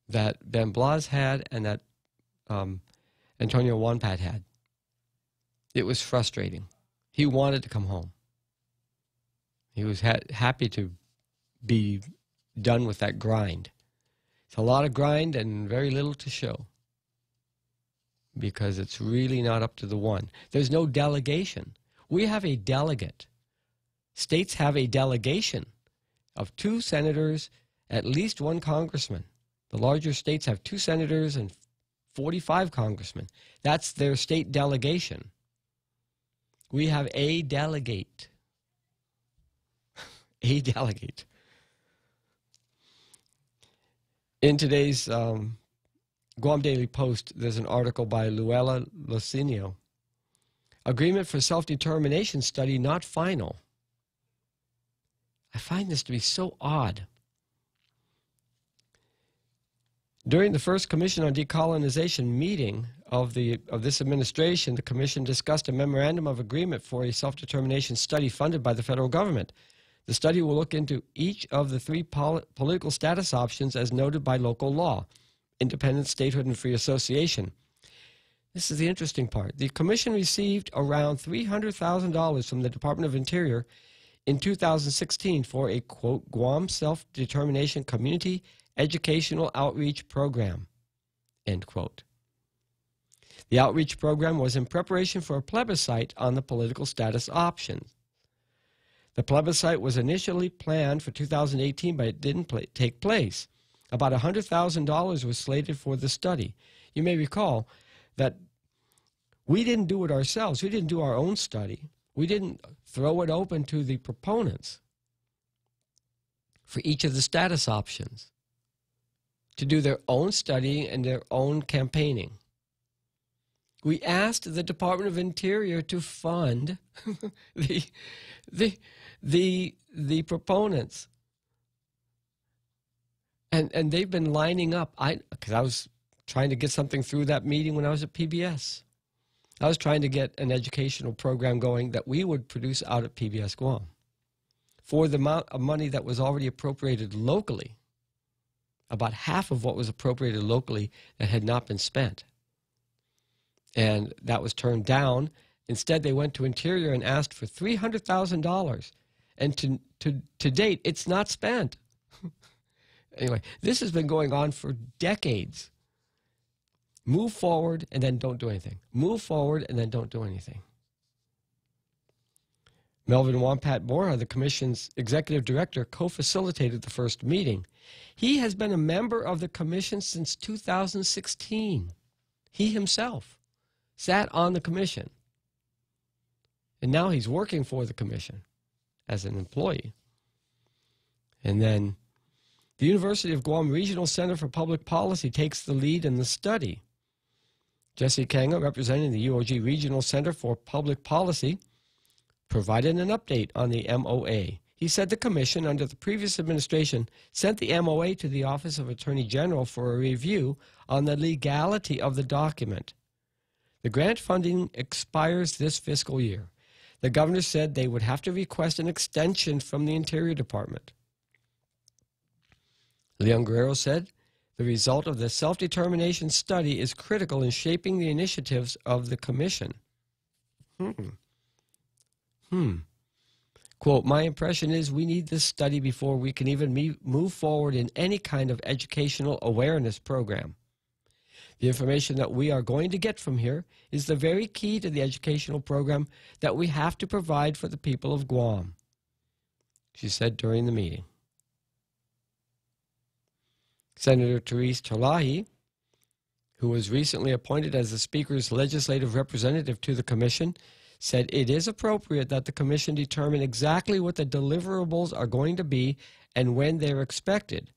that Ben Blas had and that Antonio Wonpat had. It was frustrating. He wanted to come home. He was happy to be done with that grind. It's a lot of grind and very little to show, because it's really not up to the one. There's no delegation. We have a delegate. States have a delegation of 2 senators, at least 1 congressman. The larger states have 2 senators and 45 congressmen. That's their state delegation. We have a delegate. A delegate. In today's Guam Daily Post, there's an article by Luella Lucinio. Agreement for self-determination study not final. I find this to be so odd. During the first Commission on Decolonization meeting of this administration, the Commission discussed a memorandum of agreement for a self-determination study funded by the federal government. The study will look into each of the 3 political status options as noted by local law: independent, statehood, and free association. This is the interesting part. The Commission received around $300,000 from the Department of Interior in 2016 for a, quote, Guam Self-Determination Community Educational Outreach Program, end quote. The outreach program was in preparation for a plebiscite on the political status options. The plebiscite was initially planned for 2018, but it didn't take place. About $100,000 was slated for the study. You may recall that we didn't do it ourselves. We didn't do our own study. We didn't throw it open to the proponents for each of the status options to do their own studying and their own campaigning. We asked the Department of Interior to fund the proponents And they've been lining up. Because I was trying to get something through that meeting when I was at PBS. I was trying to get an educational program going that we would produce out at PBS Guam for the amount of money that was already appropriated locally, about half of what was appropriated locally that had not been spent. And that was turned down. Instead, they went to Interior and asked for $300,000. And to date, it's not spent. Anyway, this has been going on for decades. Move forward and then don't do anything. Move forward and then don't do anything. Melvin Wampat Mora, the Commission's executive director, co-facilitated the first meeting. He has been a member of the Commission since 2016. He himself sat on the Commission. And now he's working for the Commission as an employee. And then the University of Guam Regional Center for Public Policy takes the lead in the study. Jesse Kanga, representing the UOG Regional Center for Public Policy, provided an update on the MOA. He said the Commission, under the previous administration, sent the MOA to the Office of Attorney General for a review on the legality of the document. The grant funding expires this fiscal year. The governor said they would have to request an extension from the Interior Department. Leon Guerrero said, the result of the self-determination study is critical in shaping the initiatives of the Commission. Quote, my impression is we need this study before we can even move forward in any kind of educational awareness program. The information that we are going to get from here is the very key to the educational program that we have to provide for the people of Guam, she said during the meeting. Senator Therese Terlahi, who was recently appointed as the Speaker's legislative representative to the Commission, said it is appropriate that the Commission determine exactly what the deliverables are going to be and when they're expected.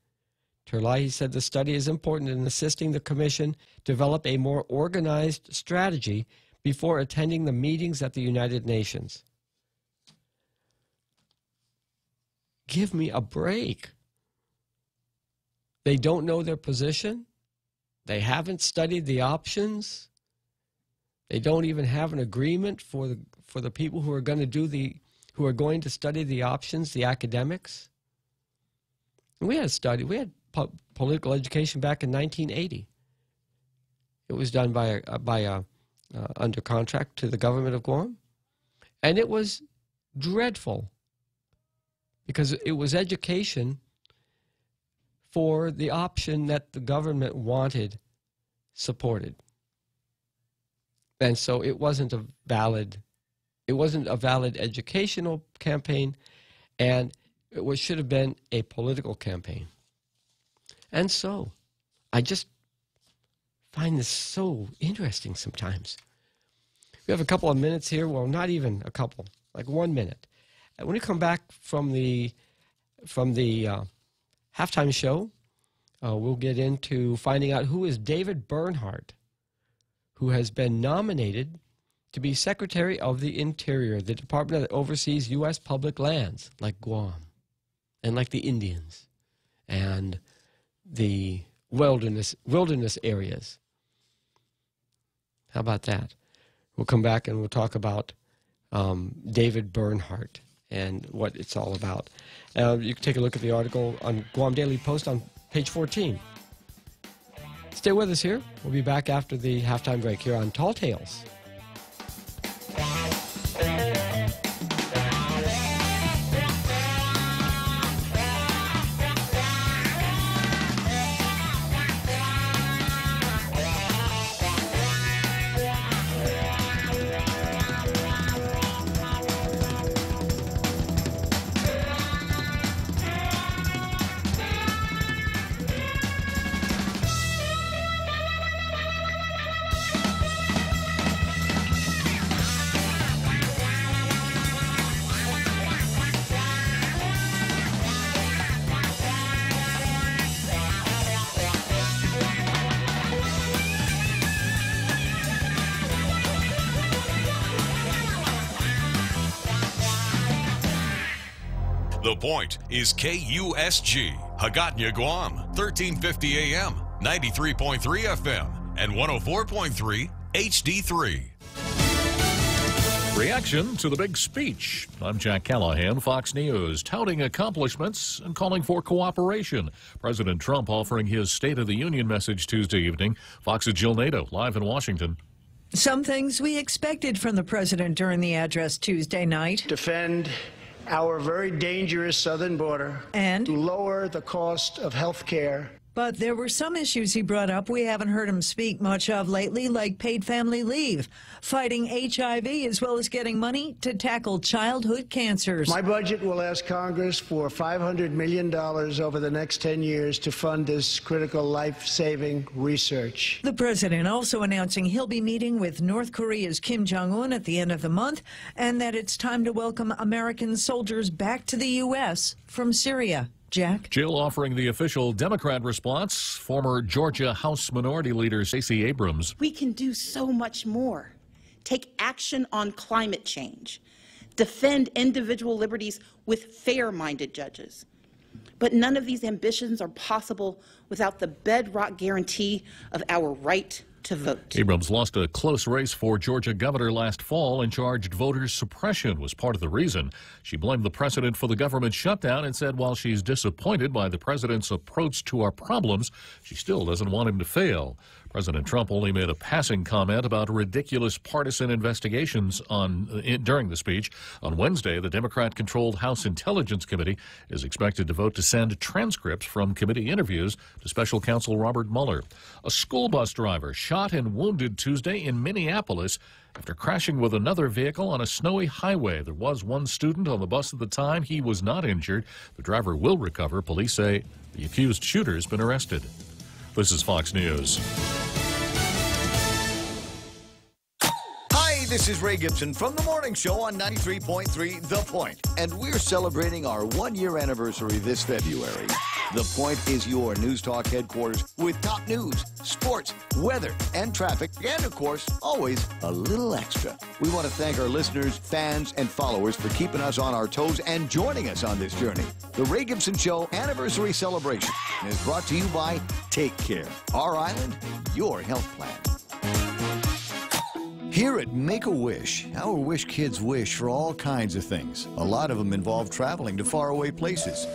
Terlahi said the study is important in assisting the Commission develop a more organized strategy before attending the meetings at the United Nations. Give me a break. They don't know their position. They haven't studied the options. They don't even have an agreement for the people who are going to study the options, the academics. And we had political education back in 1980. It was done by under contract to the government of Guam, and it was dreadful because it was education for the option that the government wanted supported. And so it wasn't a valid educational campaign, and it should have been a political campaign. And so I just find this so interesting sometimes. We have a couple of minutes here. Well, not even a couple, like 1 minute. And when we come back from the halftime show, we'll get into finding out who is David Bernhardt, who has been nominated to be Secretary of the Interior, the department that oversees U.S. public lands like Guam and like the Indians and the wilderness areas. How about that? We'll come back and we'll talk about David Bernhardt and what it's all about. You can take a look at the article on Guam Daily Post on page 14. Stay with us here. We'll be back after the halftime break here on Tall Tales. The Point is KUSG, Hagåtña, Guam, 1350 AM, 93.3 FM, and 104.3 HD3. Reaction to the big speech. I'm Jack Callahan, Fox News, touting accomplishments and calling for cooperation. President Trump offering his State of the Union message Tuesday evening. Fox's Jill Nato, live in Washington. Some things we expected from the president during the address Tuesday night. Defend our very dangerous southern border and to lower the cost of health care. But there were some issues he brought up we haven't heard him speak much of lately, like paid family leave, fighting HIV, as well as getting money to tackle childhood cancers. My budget will ask Congress for $500 million over the next 10 years to fund this critical life-saving research. The president also announcing he'll be meeting with North Korea's Kim Jong-un at the end of the month, and that it's time to welcome American soldiers back to the U.S. from Syria. Jack? Jill offering the official Democrat response, former Georgia House Minority Leader Stacey Abrams. We can do so much more. Take action on climate change. Defend individual liberties with fair-minded judges. But none of these ambitions are possible without the bedrock guarantee of our right to vote. Abrams lost a close race for Georgia governor last fall and charged voter suppression was part of the reason. She blamed the president for the government shutdown and said while she's disappointed by the president's approach to our problems, she still doesn't want him to fail. President Trump only made a passing comment about ridiculous partisan investigations during the speech. On Wednesday, the Democrat-controlled House Intelligence Committee is expected to vote to send transcripts from committee interviews to Special Counsel Robert Mueller. A school bus driver shot and wounded Tuesday in Minneapolis after crashing with another vehicle on a snowy highway. There was one student on the bus at the time. He was not injured. The driver will recover. Police say the accused shooter has been arrested. This is Fox News. Hi, this is Ray Gibson from The Morning Show on 93.3 The Point. And we're celebrating our one-year anniversary this February. The Point is your news talk headquarters with top news, sports, weather, and traffic, and, of course, always a little extra. We want to thank our listeners, fans, and followers for keeping us on our toes and joining us on this journey. The Ray Gibson Show Anniversary Celebration is brought to you by Take Care, our island, your health plan. Here at Make-A-Wish, our Wish kids wish for all kinds of things. A lot of them involve traveling to faraway places.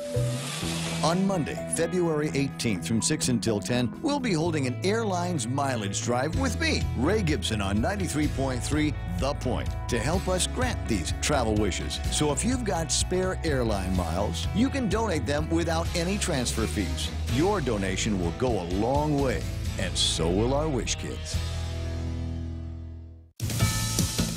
On Monday, February 18th from 6 until 10, we'll be holding an airlines mileage drive with me, Ray Gibson, on 93.3 The Point, to help us grant these travel wishes. So if you've got spare airline miles, you can donate them without any transfer fees. Your donation will go a long way, and so will our Wish kids.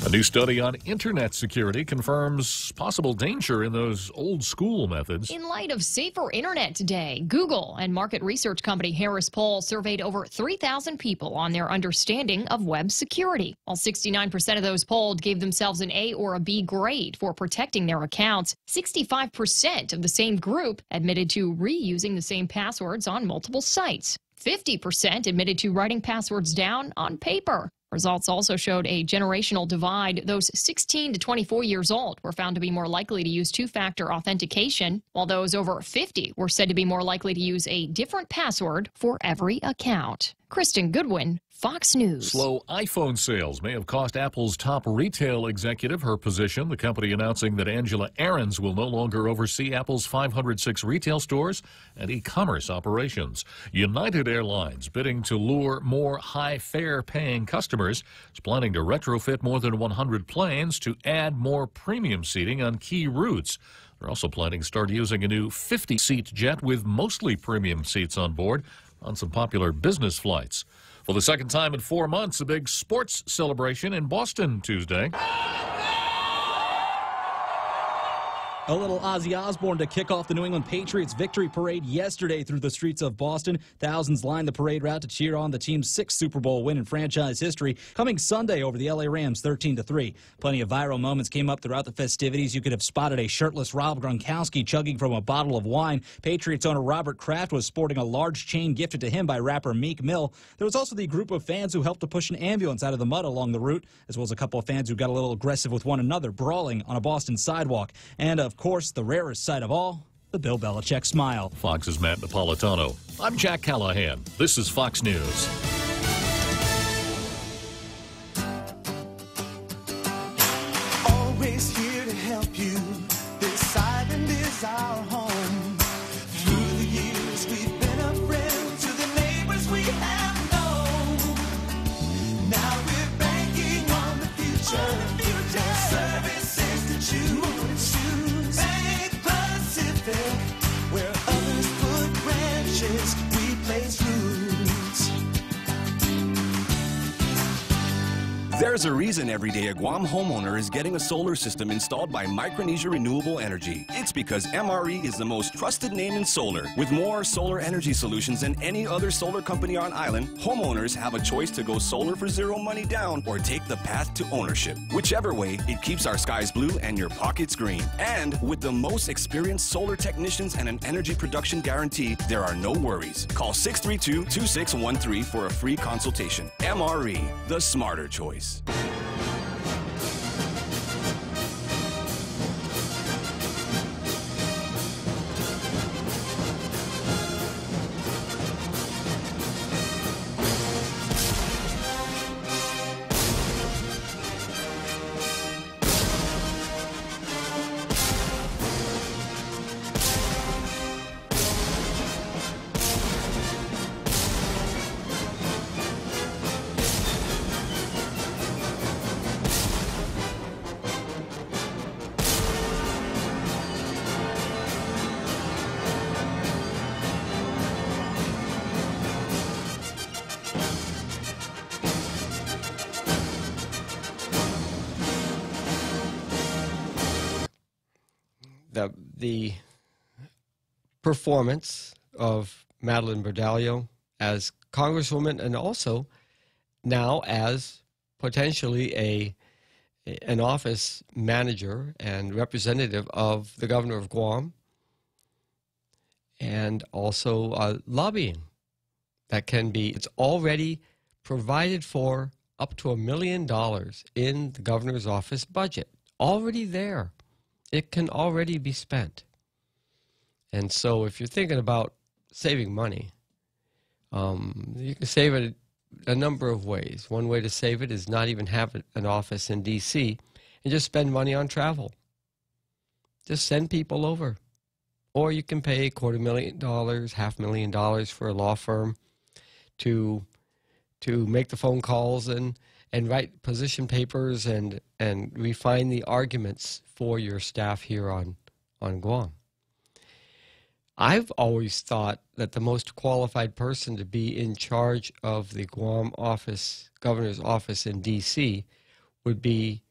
A new study on internet security confirms possible danger in those old school methods. In light of Safer Internet Day, Google and market research company Harris Poll surveyed over 3,000 people on their understanding of web security. While 69% of those polled gave themselves an A or a B grade for protecting their accounts, 65% of the same group admitted to reusing the same passwords on multiple sites. 50% admitted to writing passwords down on paper. Results also showed a generational divide. Those 16 to 24 years old were found to be more likely to use two-factor authentication, while those over 50 were said to be more likely to use a different password for every account. Kristen Goodwin, Fox News. Slow iPhone sales may have cost Apple's top retail executive her position. The company announcing that Angela Ahrens will no longer oversee Apple's 506 retail stores and e-commerce operations. United Airlines, bidding to lure more high-fare paying customers, is planning to retrofit more than 100 planes to add more premium seating on key routes. They're also planning to start using a new 50-seat jet with mostly premium seats on board on some popular business flights. For the second time in 4 months, a big sports celebration in Boston Tuesday. A little Ozzy Osbourne to kick off the New England Patriots victory parade yesterday through the streets of Boston. Thousands lined the parade route to cheer on the team's 6th Super Bowl win in franchise history, coming Sunday over the LA Rams 13-3. Plenty of viral moments came up throughout the festivities. You could have spotted a shirtless Rob Gronkowski chugging from a bottle of wine. Patriots owner Robert Kraft was sporting a large chain gifted to him by rapper Meek Mill. There was also the group of fans who helped to push an ambulance out of the mud along the route, as well as a couple of fans who got a little aggressive with one another, brawling on a Boston sidewalk. And of course, the rarest sight of all, the Bill Belichick smile. Fox's Matt Napolitano. I'm Jack Callahan. This is Fox News. Always here to help you. This island is our home. Through the years we've been a friend to the neighbors we have known. Now we're banking on the future. Their services to choose. Bank Pacific, where others put branches, we place roots. There's a reason every day a Guam homeowner is getting a solar system installed by Micronesia Renewable Energy. It's because MRE is the most trusted name in solar. With more solar energy solutions than any other solar company on island, homeowners have a choice to go solar for zero money down or take the path to ownership. Whichever way, it keeps our skies blue and your pockets green. And with the most experienced solar technicians and an energy production guarantee, there are no worries. Call 632-2613 for a free consultation. MRE, the smarter choice. The performance of Madeline Bordallo as Congresswoman and also now as potentially an office manager and representative of the governor of Guam, and also lobbying that can be, it's already provided for up to $1 million in the governor's office budget, already there. It can already be spent. And so if you're thinking about saving money, you can save it a number of ways. One way to save it is not even have an office in D.C. and just spend money on travel. Just send people over. Or you can pay $250,000, $500,000 for a law firm to make the phone calls and write position papers and refine the arguments for your staff here on Guam. I've always thought that the most qualified person to be in charge of the Guam office, governor's office in D.C., would be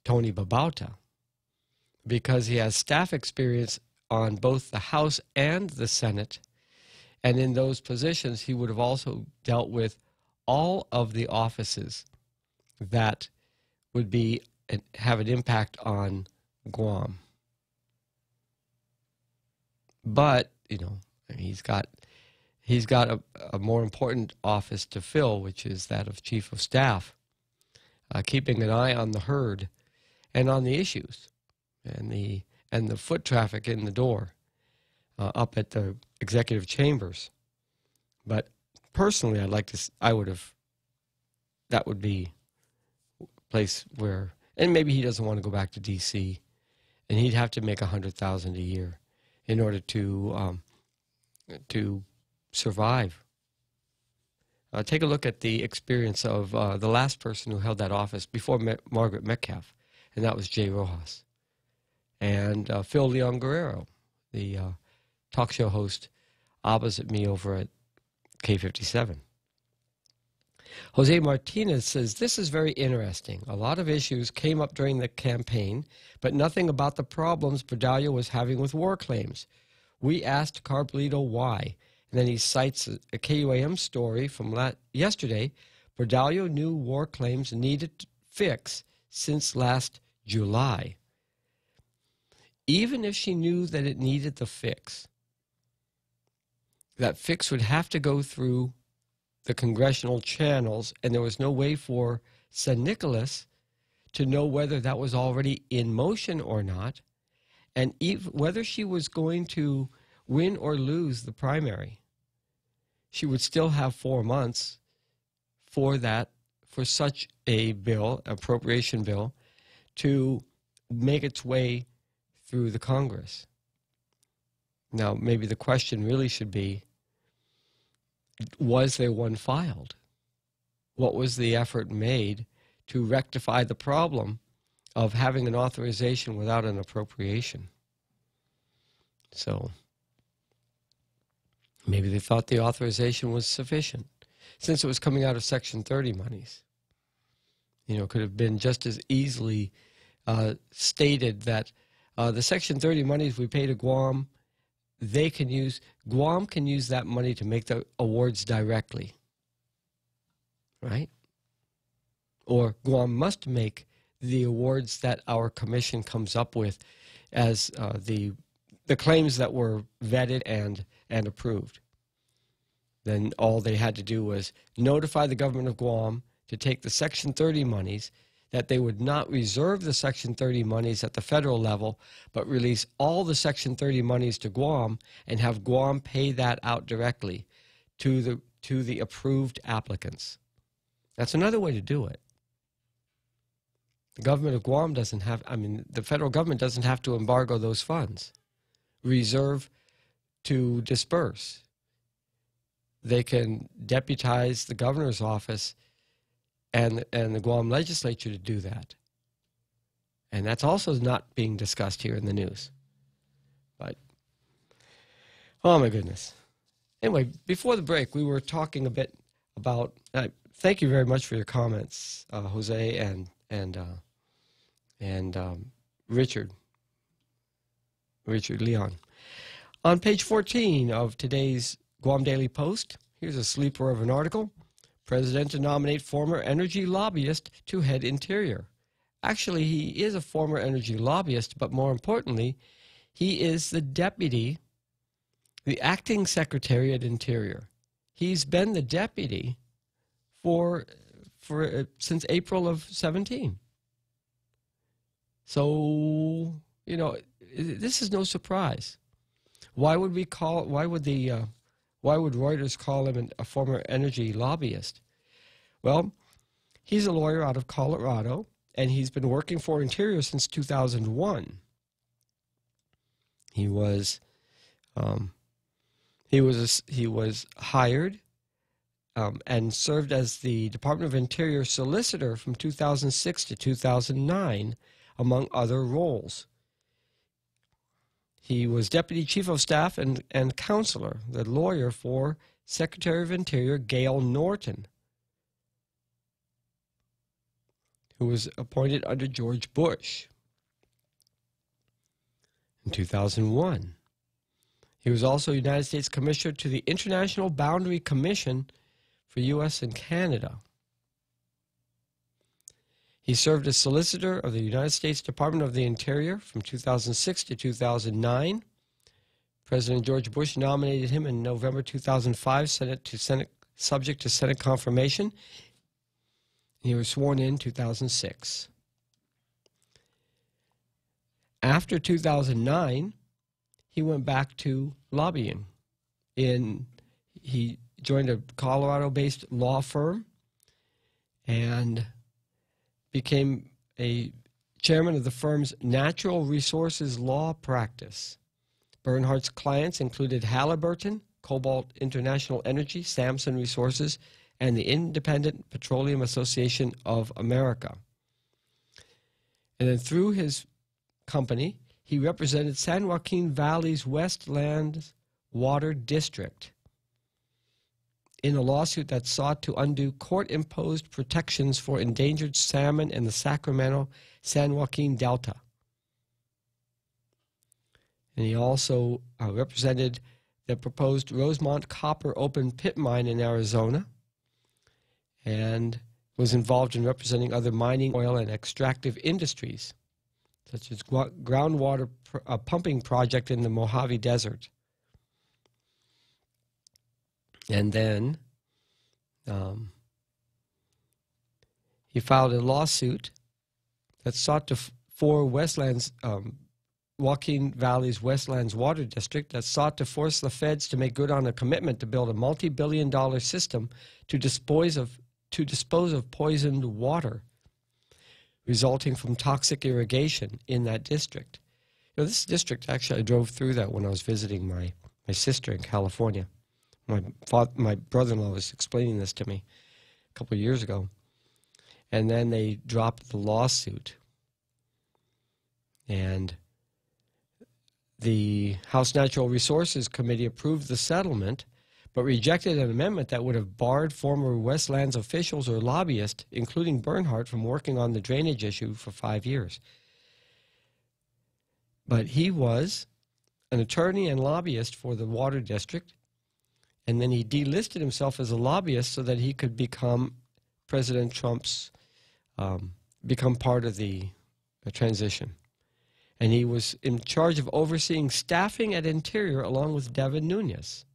Tony Babauta, because he has staff experience on both the House and the Senate, and in those positions he would have also dealt with all of the offices that would be have an impact on Guam. But, you know, he's got a more important office to fill, which is that of Chief of Staff, keeping an eye on the herd and on the issues and the foot traffic in the door up at the executive chambers. But personally, that would be a place where, and maybe he doesn't want to go back to D.C., and he'd have to make $100,000 a year in order to survive. Take a look at the experience of the last person who held that office before Margaret Metcalf, and that was Jay Rojas. And Phil Leon Guerrero, the talk show host opposite me over at K57. Jose Martinez says, this is very interesting. A lot of issues came up during the campaign, but nothing about the problems Bordallo was having with war claims. We asked Carbolito why, and then he cites a KUAM story from yesterday. Bordallo knew war claims needed fix since last July. Even if she knew that it needed the fix, that fix would have to go through the congressional channels, and there was no way for San Nicolas to know whether that was already in motion or not, And whether she was going to win or lose the primary, she would still have 4 months for such a bill, appropriation bill, to make its way through the Congress. Now, maybe the question really should be, was there one filed? What was the effort made to rectify the problem of having an authorization without an appropriation? So maybe they thought the authorization was sufficient, since it was coming out of Section 30 monies. You know, it could have been just as easily stated that the Section 30 monies we pay to Guam, Guam can use that money to make the awards directly, right? Or Guam must make the awards that our commission comes up with as the claims that were vetted and approved. Then all they had to do was notify the government of Guam to take the Section 30 monies, that they would not reserve the Section 30 monies at the federal level, but release all the Section 30 monies to Guam and have Guam pay that out directly to the approved applicants. That's another way to do it. The government of Guam doesn't have, the federal government doesn't have to embargo those funds, reserve to disperse. They can deputize the governor's office and the Guam legislature to do that. And that's also not being discussed here in the news. But, oh my goodness. Anyway, before the break, we were talking a bit about, thank you very much for your comments, Jose and Richard Leon. On page 14 of today's Guam Daily Post, here's a sleeper of an article. President to nominate former energy lobbyist to head Interior. Actually, he is a former energy lobbyist, but more importantly, he is the acting secretary at Interior. He's been the deputy since April of 17. So, you know, this is no surprise. Why would Reuters call him a former energy lobbyist? Well, he's a lawyer out of Colorado, and he's been working for Interior since 2001. He was hired and served as the Department of Interior solicitor from 2006 to 2009, among other roles. He was Deputy Chief of Staff and Counselor, the lawyer for Secretary of Interior Gail Norton, who was appointed under George Bush in 2001. He was also United States Commissioner to the International Boundary Commission for U.S. and Canada. He served as Solicitor of the United States Department of the Interior from 2006 to 2009. President George Bush nominated him in November 2005, subject to Senate confirmation. He was sworn in 2006. After 2009, he went back to lobbying. He joined a Colorado-based law firm and became a chairman of the firm's natural resources law practice. Bernhardt's clients included Halliburton, Cobalt International Energy, Samson Resources, and the Independent Petroleum Association of America. And then through his company, he represented San Joaquin Valley's Westlands Water District in a lawsuit that sought to undo court-imposed protections for endangered salmon in the Sacramento-San Joaquin Delta. And he also represented the proposed Rosemont Copper open pit mine in Arizona, and was involved in representing other mining, oil, and extractive industries, such as groundwater pumping project in the Mojave Desert. And then he filed a lawsuit that sought for Westlands Joaquin Valley's Westlands Water District that sought to force the feds to make good on a commitment to build a multi-billion-dollar system to dispose of poisoned water resulting from toxic irrigation in that district. You know, this district, actually, I drove through that when I was visiting my sister in California. My brother-in-law was explaining this to me a couple of years ago. And then they dropped the lawsuit. And the House Natural Resources Committee approved the settlement, but rejected an amendment that would have barred former Westlands officials or lobbyists, including Bernhardt, from working on the drainage issue for 5 years. But he was an attorney and lobbyist for the water district, and then he delisted himself as a lobbyist so that he could become President Trump's, become part of the transition. And he was in charge of overseeing staffing at Interior along with Devin Nunes.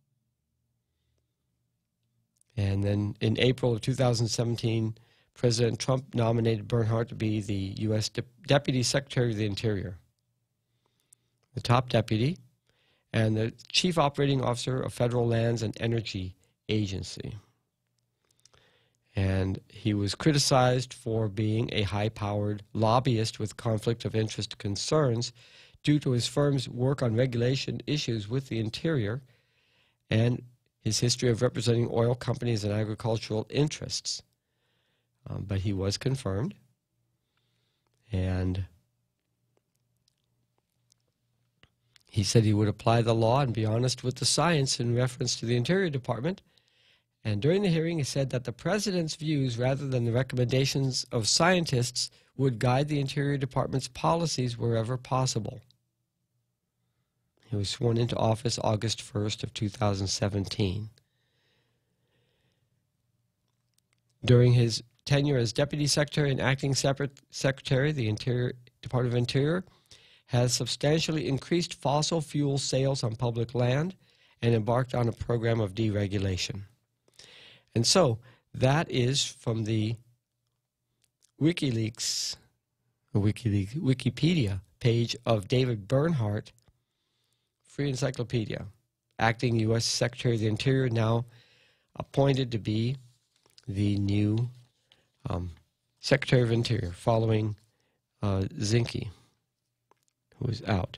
And then in April of 2017, President Trump nominated Bernhardt to be the U.S. Deputy Secretary of the Interior, the top deputy, and the Chief Operating Officer of Federal Lands and Energy Agency. And he was criticized for being a high-powered lobbyist with conflict of interest concerns due to his firm's work on regulation issues with the Interior and his history of representing oil companies and agricultural interests. But he was confirmed, and he said he would apply the law and be honest with the science in reference to the Interior Department. And during the hearing, he said that the President's views, rather than the recommendations of scientists, would guide the Interior Department's policies wherever possible. He was sworn into office August 1st of 2017. During his tenure as Deputy Secretary and Acting Secretary, the Department of Interior has substantially increased fossil fuel sales on public land and embarked on a program of deregulation. And so that is from the Wikipedia page of David Bernhardt, Free Encyclopedia, acting U.S. Secretary of the Interior, now appointed to be the new Secretary of Interior following Zinke, who is out.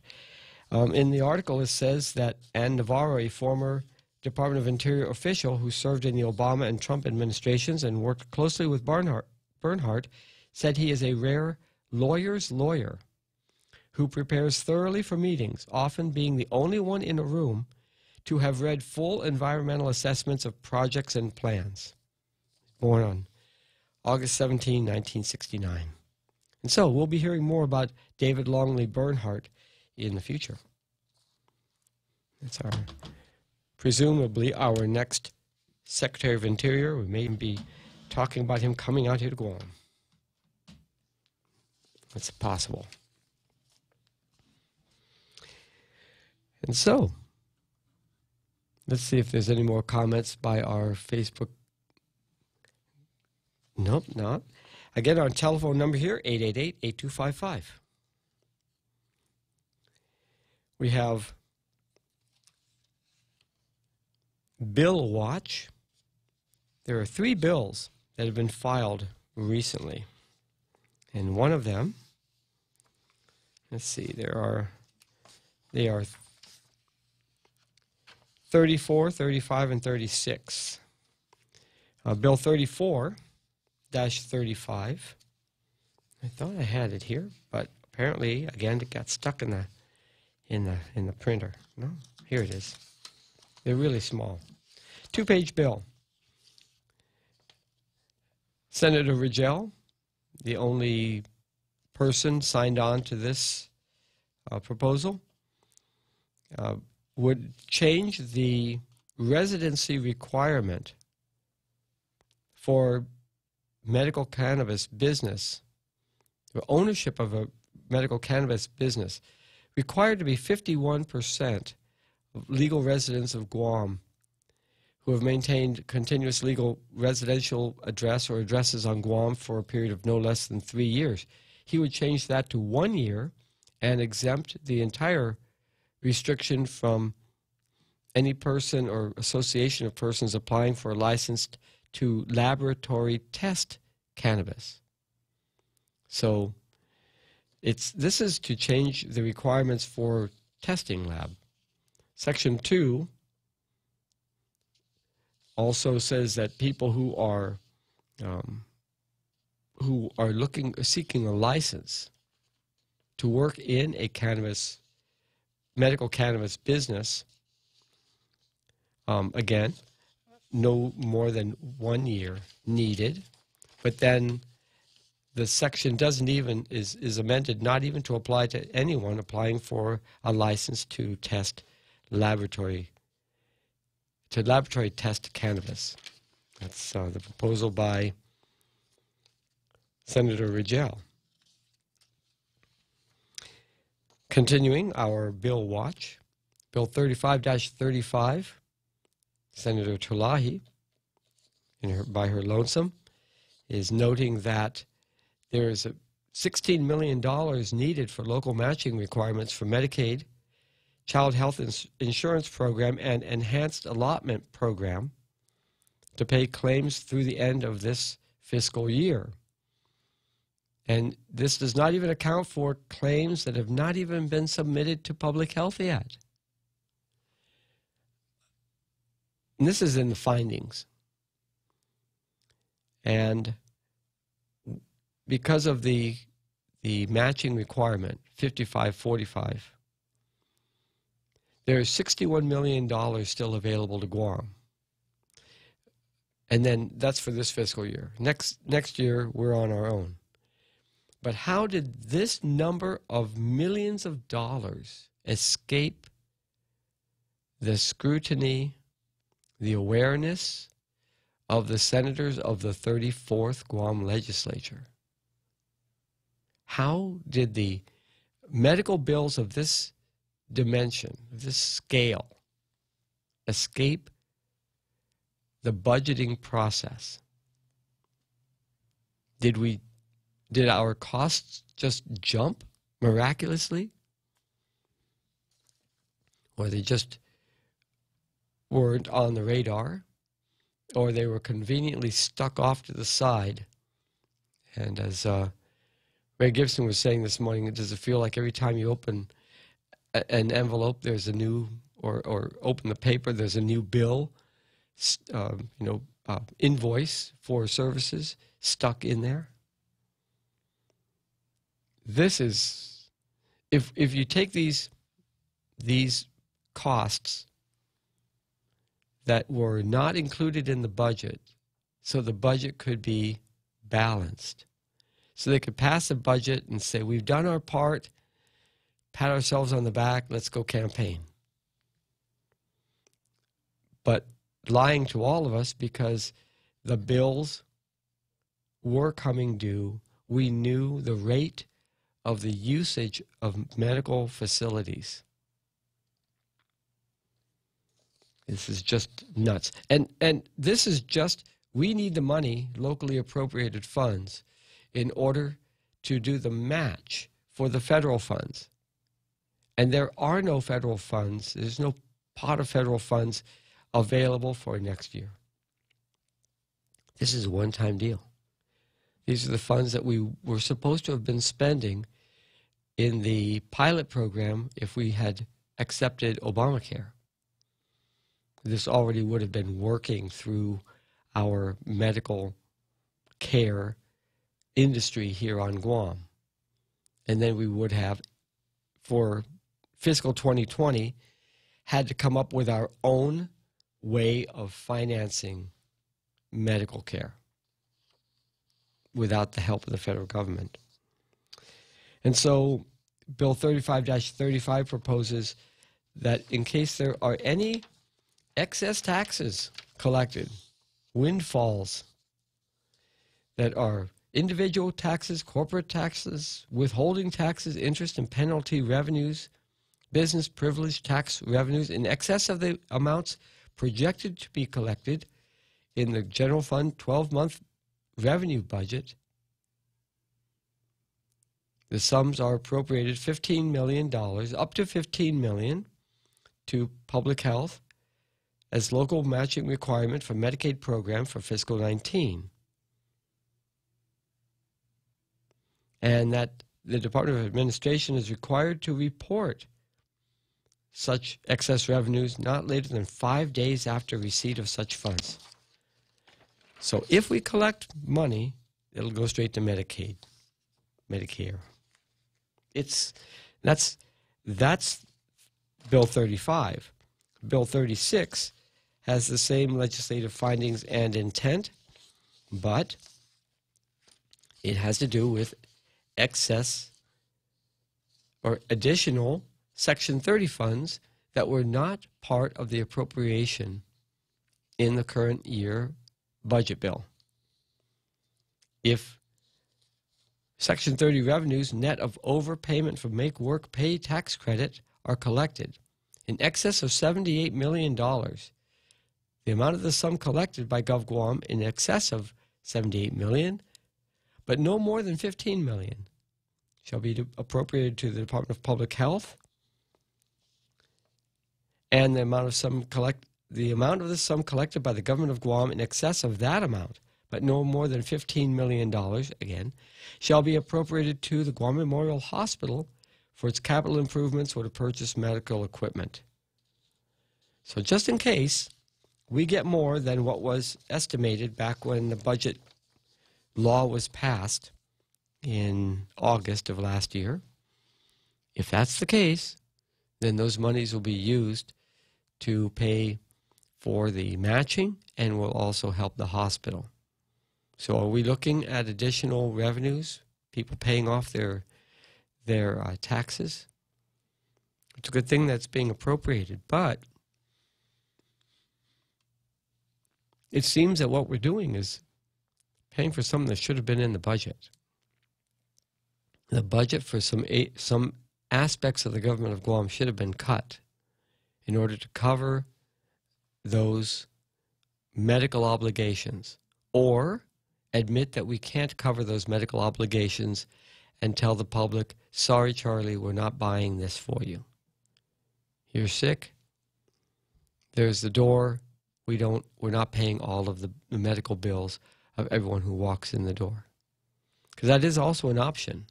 In the article, it says that Ann Navarro, a former Department of Interior official who served in the Obama and Trump administrations and worked closely with Bernhardt, said he is a rare lawyer's lawyer who prepares thoroughly for meetings, often being the only one in a room to have read full environmental assessments of projects and plans. Born on August 17, 1969. And so we'll be hearing more about David Longley Bernhardt in the future. That's presumably our next Secretary of Interior. We may be talking about him coming out here to Guam. That's possible. And so, let's see if there's any more comments by our Facebook. Nope, not. Again, our telephone number here, 888-8255. We have Bill Watch. There are 3 bills that have been filed recently. And one of them, let's see, they are 34, 35, and 36. Bill 34-35. I thought I had it here, but apparently, again, it got stuck in the printer. No, here it is. They're really small. 2-page bill. Senator Rigel, the only person signed on to this proposal, would change the residency requirement for medical cannabis business, the ownership of a medical cannabis business, required to be 51% of legal residents of Guam who have maintained continuous legal residential address or addresses on Guam for a period of no less than 3 years. He would change that to 1 year and exempt the entire restriction from any person or association of persons applying for a license to laboratory test cannabis. So this is to change the requirements for testing lab. Section 2 also says that people who are seeking a license to work in a medical cannabis business, again, no more than 1 year needed, but then the section is amended not even to apply to anyone applying for a license to laboratory test cannabis. That's the proposal by Senator Rigel. Continuing our bill watch, Bill 35-35, Senator Tulahi, by her lonesome, is noting that there is $16 million needed for local matching requirements for Medicaid, Child Health Insurance Program, and Enhanced Allotment Program to pay claims through the end of this fiscal year. And this does not even account for claims that have not even been submitted to public health yet. And this is in the findings. And because of the matching requirement, 55-45, there's $61 million still available to Guam. And then that's for this fiscal year. Next year, we're on our own. But how did this number of millions of dollars escape the scrutiny, the awareness of the senators of the 34th Guam legislature? How did the medical bills of this dimension, this scale, escape the budgeting process? Did our costs just jump miraculously? Or they just weren't on the radar? Or they were conveniently stuck off to the side? And as Ray Gibson was saying this morning, does it feel like every time you open an envelope, there's a new, or open the paper, there's a new bill, invoice for services stuck in there? This is, if you take these costs that were not included in the budget, so the budget could be balanced, so they could pass a budget and say, we've done our part, pat ourselves on the back, let's go campaign. But lying to all of us because the bills were coming due, we knew the rate of the usage of medical facilities. This is just nuts. And this is just, we need the money, locally appropriated funds, in order to do the match for the federal funds. And there are no federal funds. There's no pot of federal funds available for next year. This is a one-time deal. These are the funds that we were supposed to have been spending in the pilot program if we had accepted Obamacare. This already would have been working through our medical care industry here on Guam. And then we would have, for fiscal 2020, had to come up with our own way of financing medical care without the help of the federal government. And so Bill 35-35 proposes that in case there are any excess taxes collected, windfalls that are individual taxes, corporate taxes, withholding taxes, interest and penalty revenues, business privilege tax revenues in excess of the amounts projected to be collected in the general fund 12-month revenue budget, The sums are appropriated $15 million, up to $15 million, to public health as local matching requirement for Medicaid program for fiscal 19. And that the Department of Administration is required to report such excess revenues not later than 5 days after receipt of such funds. So if we collect money, it'll go straight to Medicaid, Medicare. That's Bill 35. Bill 36 has the same legislative findings and intent, but it has to do with excess or additional Section 30 funds that were not part of the appropriation in the current year budget bill. If Section 30 revenues net of overpayment for Make Work Pay tax credit are collected in excess of $78 million, the amount of the sum collected by GovGuam in excess of $78 million, but no more than $15 million, shall be appropriated to the Department of Public Health, and the amount of the sum collected by the government of Guam in excess of that amount, but no more than $15 million, again, shall be appropriated to the Guam Memorial Hospital for its capital improvements or to purchase medical equipment. So just in case we get more than what was estimated back when the budget law was passed in August of last year, if that's the case, then those monies will be used to pay for the matching and will also help the hospital. So are we looking at additional revenues, people paying off their taxes? It's a good thing that's being appropriated, but it seems that what we're doing is paying for something that should have been in the budget. The budget for some aspects of the government of Guam should have been cut in order to cover those medical obligations, or admit that we can't cover those medical obligations and tell the public, sorry, Charlie, we're not buying this for you. You're sick. There's the door. We're not paying all of the medical bills of everyone who walks in the door. Because that is also an option.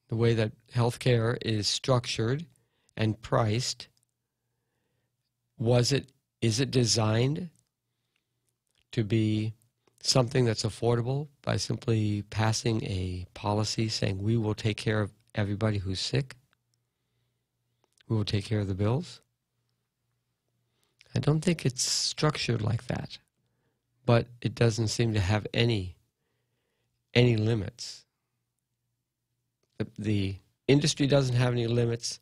The way that healthcare is structured and priced, is it designed to be something that's affordable by simply passing a policy saying we will take care of everybody who's sick? We will take care of the bills? I don't think it's structured like that, but it doesn't seem to have any limits. The industry doesn't have any limits,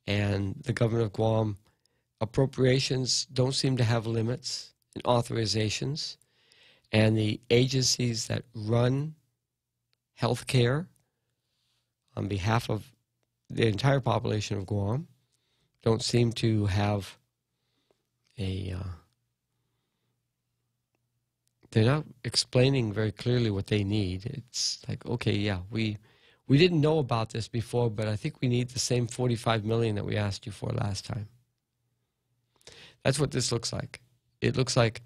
and the government of Guam appropriations don't seem to have limits and authorizations, and the agencies that run health care on behalf of the entire population of Guam don't seem to have they're not explaining very clearly what they need. It's like, okay, yeah, we didn't know about this before, but I think we need the same $45 million that we asked you for last time. That's what this looks like. It looks like,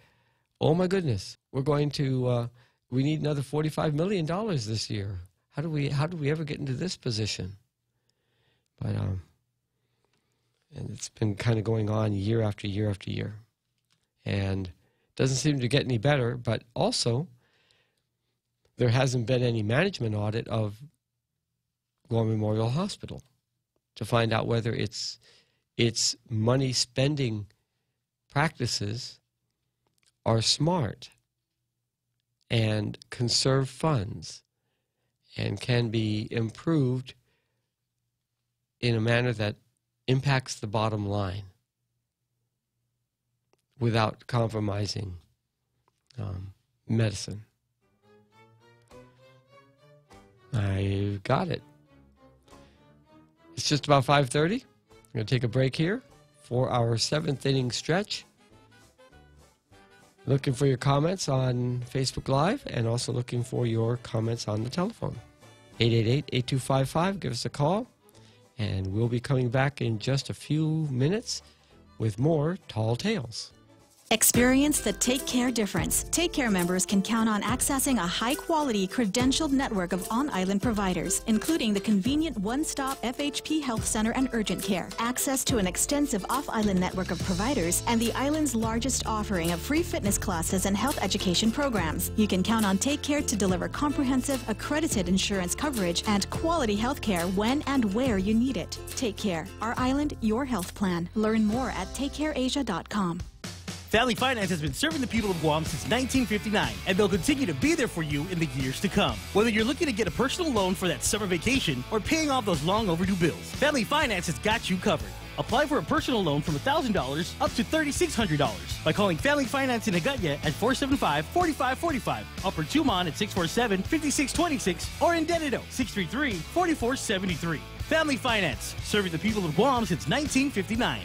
oh my goodness, we're going to, we need another $45 million this year. How do we ever get into this position? But, and it's been kind of going on year after year after year. And it doesn't seem to get any better, but also there hasn't been any management audit of Guam Memorial Hospital to find out whether its money spending practices are smart and conserve funds and can be improved in a manner that impacts the bottom line without compromising medicine. I got it. It's just about 5:30. We're going to take a break here for our 7th inning stretch. Looking for your comments on Facebook Live and also looking for your comments on the telephone. 888-8255. Give us a call, and we'll be coming back in just a few minutes with more Tall Tales. Experience the Take Care difference. Take Care members can count on accessing a high-quality, credentialed network of on-island providers, including the convenient one-stop FHP Health Center and Urgent Care, access to an extensive off-island network of providers, and the island's largest offering of free fitness classes and health education programs. You can count on Take Care to deliver comprehensive, accredited insurance coverage and quality health care when and where you need it. Take Care. Our island, your health plan. Learn more at takecareasia.com. Valley Finance has been serving the people of Guam since 1959, and they'll continue to be there for you in the years to come. Whether you're looking to get a personal loan for that summer vacation or paying off those long overdue bills, Valley Finance has got you covered. Apply for a personal loan from $1,000 up to $3,600 by calling Family Finance in Agutya at 475-4545, Upper Tumon at 647-5626, or in Dededo, 633-4473. Family Finance, serving the people of Guam since 1959.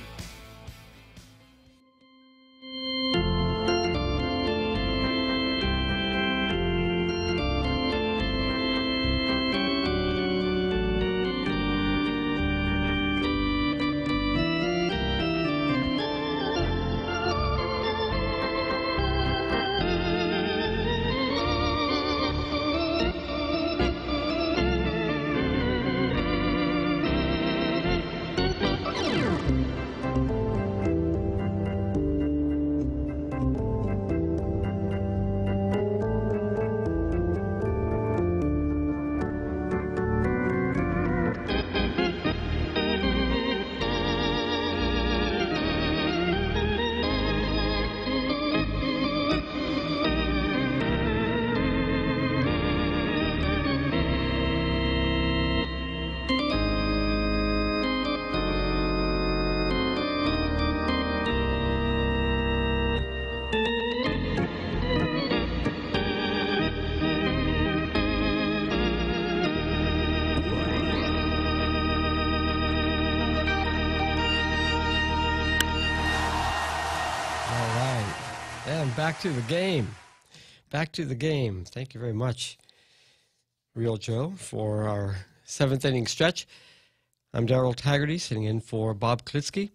Back to the game. Back to the game. Thank you very much, Real Joe, for our seventh inning stretch. I'm Darrell Taggarty, sitting in for Bob Klitzkie.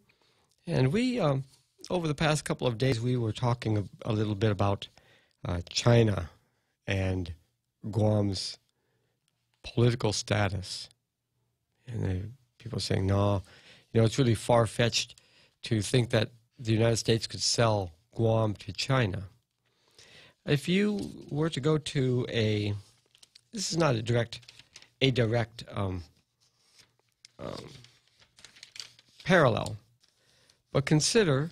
And we, over the past couple of days, we were talking a little bit about China and Guam's political status. And people saying, no, it's really far-fetched to think that the United States could sell Guam to China. If you were to go to this is not a direct parallel, but consider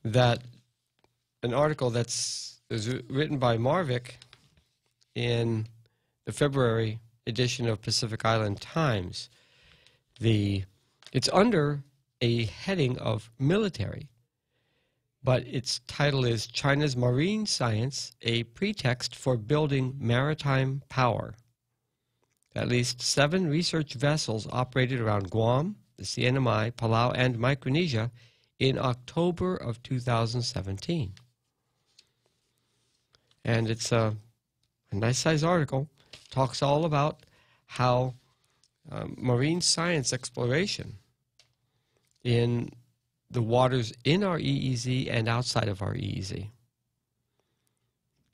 that an article is written by Marvick in the February edition of Pacific Island Times. It's under a heading of military, but its title is China's Marine Science, a Pretext for Building Maritime Power. At least 7 research vessels operated around Guam, the CNMI, Palau, and Micronesia in October of 2017. And it's a nice-sized article. Talks all about how marine science exploration in the waters in our EEZ and outside of our EEZ,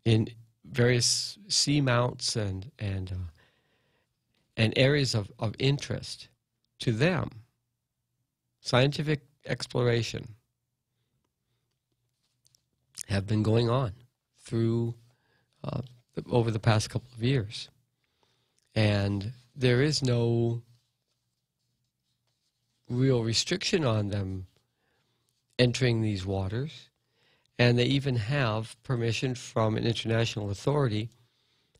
in various seamounts and areas of interest to them, scientific exploration, have been going on through over the past couple of years. And there is no real restriction on them entering these waters, and they even have permission from an international authority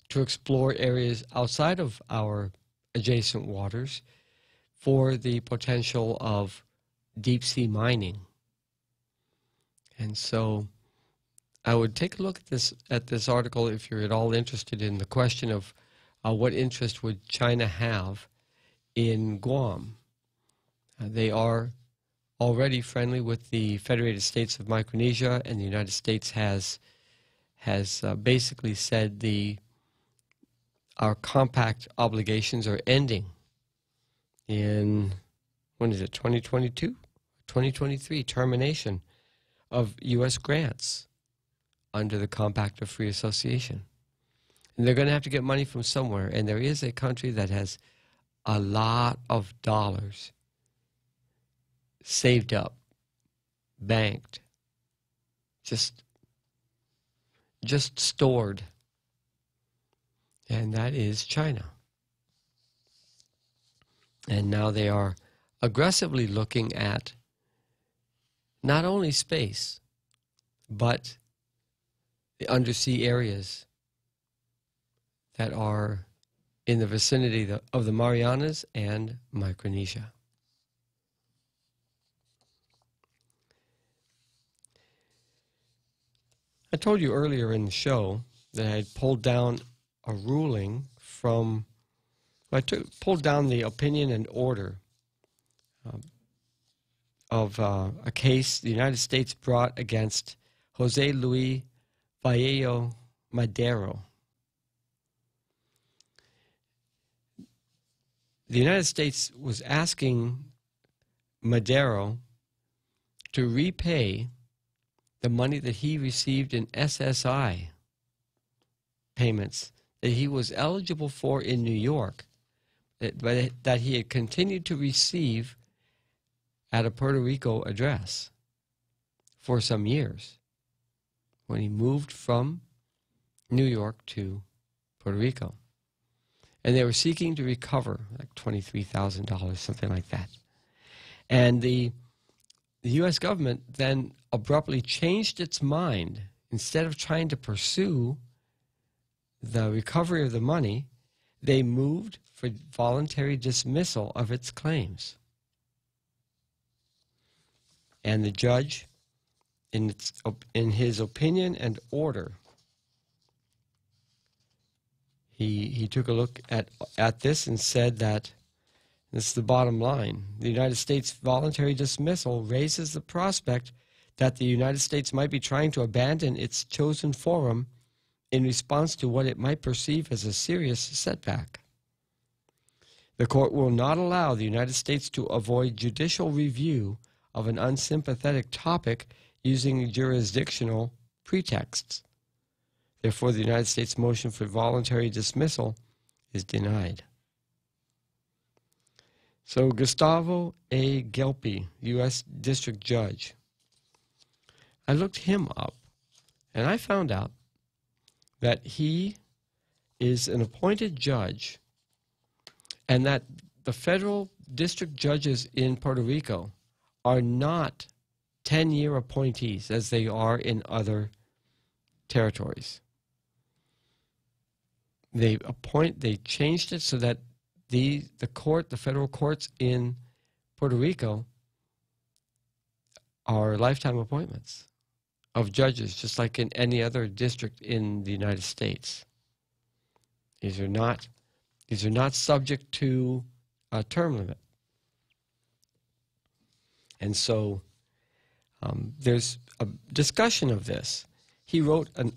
to explore areas outside of our adjacent waters for the potential of deep-sea mining. And so I would take a look at this article if you're at all interested in the question of what interest would China have in Guam. They are already friendly with the Federated States of Micronesia, and the United States has basically said the our compact obligations are ending in, when is it, 2022? 2023, termination of U.S. grants under the Compact of Free Association. And they're going to have to get money from somewhere, and there is a country that has a lot of dollars saved up, banked, just stored, and that is China. And now they are aggressively looking at not only space, but the undersea areas that are in the vicinity of the Marianas and Micronesia. I told you earlier in the show that I had pulled down a ruling from, pulled down the opinion and order of a case the United States brought against Jose Luis Vallejo Madero. The United States was asking Madero to repay the money that he received in SSI payments that he was eligible for in New York, but that he had continued to receive at a Puerto Rico address for some years when he moved from New York to Puerto Rico. And they were seeking to recover like $23,000, something like that. And the U.S. government then abruptly changed its mind. Instead of trying to pursue the recovery of the money, they moved for voluntary dismissal of its claims. And the judge, in his opinion and order, he took a look at this and said that, this is the bottom line, the United States voluntary dismissal raises the prospect that the United States might be trying to abandon its chosen forum in response to what it might perceive as a serious setback. The court will not allow the United States to avoid judicial review of an unsympathetic topic using jurisdictional pretexts. Therefore, the United States motion for voluntary dismissal is denied. So Gustavo A. Gelpi, U.S. District Judge, I looked him up, and I found out that he is an appointed judge, and that the federal district judges in Puerto Rico are not 10-year appointees as they are in other territories. They changed it so that the federal courts in Puerto Rico are lifetime appointments of judges, just like in any other district in the United States. These are not subject to a term limit. And so there's a discussion of this. He wrote an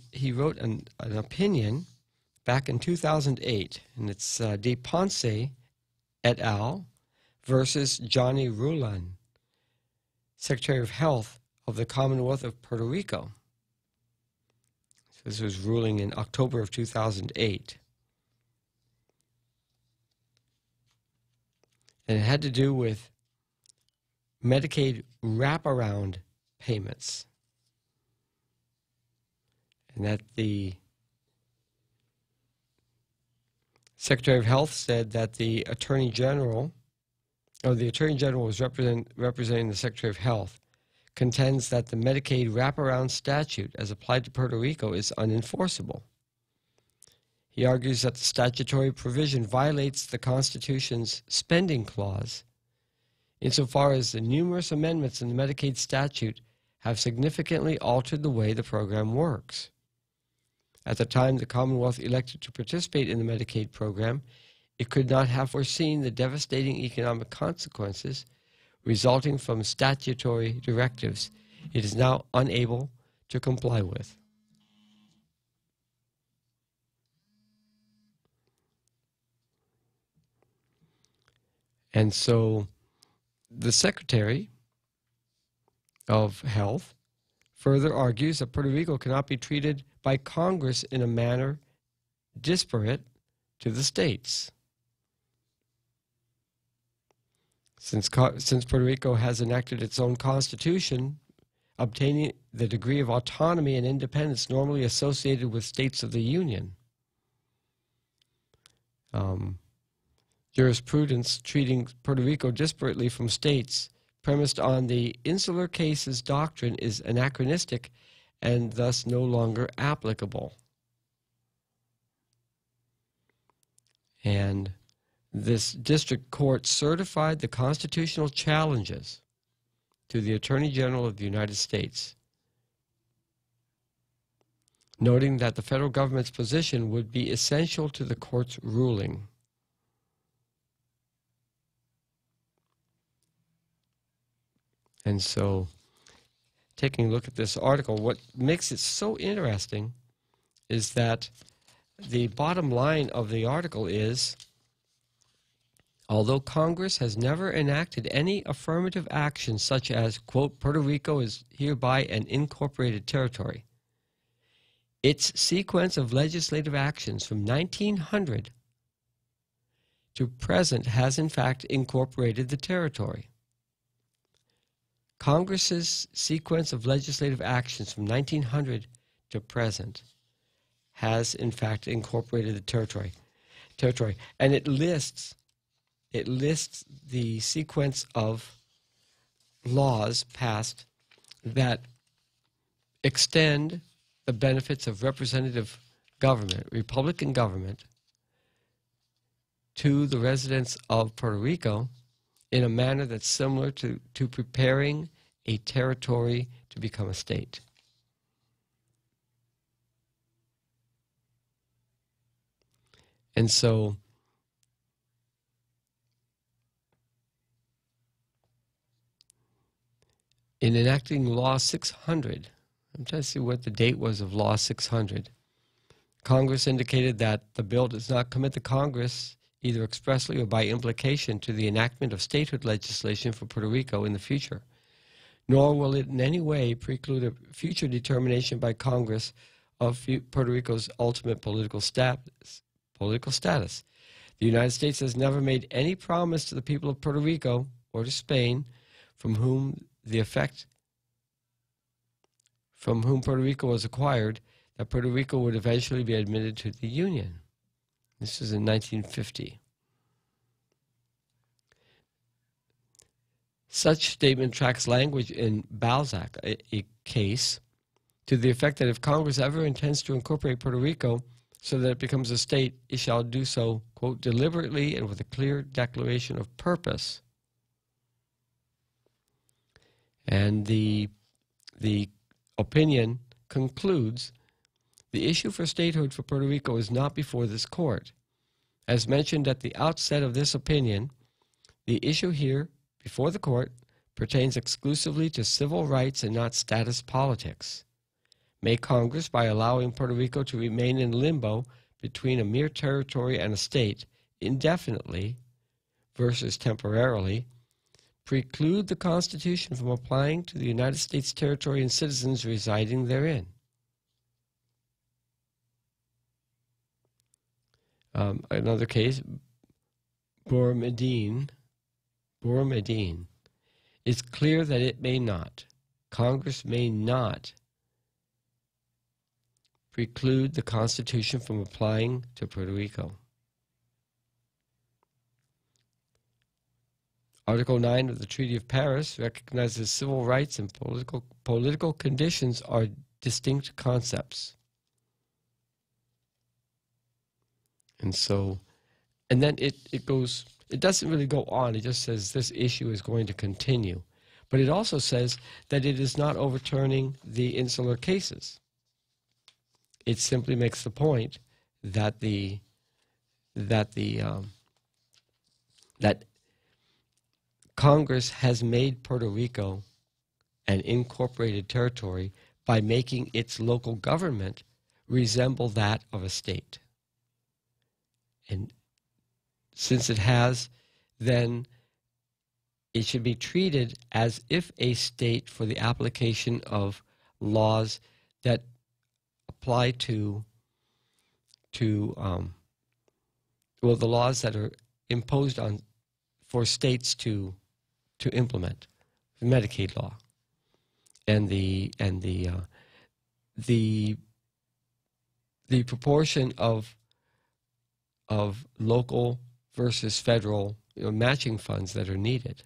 opinion back in 2008, and it's De Ponce et al. Versus Johnny Rulan, Secretary of Health of the Commonwealth of Puerto Rico. So this was ruling in October of 2008. And it had to do with Medicaid wraparound payments. And that the Secretary of Health said that the Attorney General was representing the Secretary of Health, contends that the Medicaid wraparound statute as applied to Puerto Rico is unenforceable. He argues that the statutory provision violates the Constitution's spending clause insofar as the numerous amendments in the Medicaid statute have significantly altered the way the program works. At the time the Commonwealth elected to participate in the Medicaid program, it could not have foreseen the devastating economic consequences resulting from statutory directives it is now unable to comply with. And so the Secretary of Health further argues that Puerto Rico cannot be treated by Congress in a manner disparate to the states. Since Puerto Rico has enacted its own constitution, obtaining the degree of autonomy and independence normally associated with states of the Union. Jurisprudence treating Puerto Rico disparately from states premised on the insular cases doctrine is anachronistic and thus no longer applicable. And this district court certified the constitutional challenges to the Attorney General of the United States, noting that the federal government's position would be essential to the court's ruling. And so, taking a look at this article, what makes it so interesting is that the bottom line of the article is, although Congress has never enacted any affirmative action such as, quote, Puerto Rico is hereby an incorporated territory, its sequence of legislative actions from 1900 to present has in fact incorporated the territory. Congress's sequence of legislative actions from 1900 to present has in fact incorporated the territory. And it lists the sequence of laws passed that extend the benefits of representative government, Republican government, to the residents of Puerto Rico in a manner that's similar to preparing a territory to become a state. And so in enacting Law 600, I'm trying to see what the date was of Law 600, Congress indicated that the bill does not commit the Congress, either expressly or by implication, to the enactment of statehood legislation for Puerto Rico in the future, nor will it in any way preclude a future determination by Congress of Puerto Rico's ultimate political status. The United States has never made any promise to the people of Puerto Rico or to Spain, from whom Puerto Rico was acquired, that Puerto Rico would eventually be admitted to the Union. This was in 1950. Such statement tracks language in Balzac, a case, to the effect that if Congress ever intends to incorporate Puerto Rico so that it becomes a state, it shall do so, quote, deliberately and with a clear declaration of purpose. And the opinion concludes, the issue for statehood for Puerto Rico is not before this court. As mentioned at the outset of this opinion, the issue here before the court pertains exclusively to civil rights and not status politics. May Congress, by allowing Puerto Rico to remain in limbo between a mere territory and a state indefinitely versus temporarily, preclude the Constitution from applying to the United States territory and citizens residing therein. Another case, Bourmedine. It's clear that it may not. Congress may not preclude the Constitution from applying to Puerto Rico. Article 9 of the Treaty of Paris recognizes civil rights and political conditions are distinct concepts. And so, and then it goes, it doesn't really go on, it just says this issue is going to continue. But it also says that it is not overturning the insular cases. It simply makes the point that that Congress has made Puerto Rico an incorporated territory by making its local government resemble that of a state. And since it has, then it should be treated as if a state for the application of laws that apply to well, the laws that are imposed on for states to implement the Medicaid law and the proportion of local versus federal matching funds that are needed,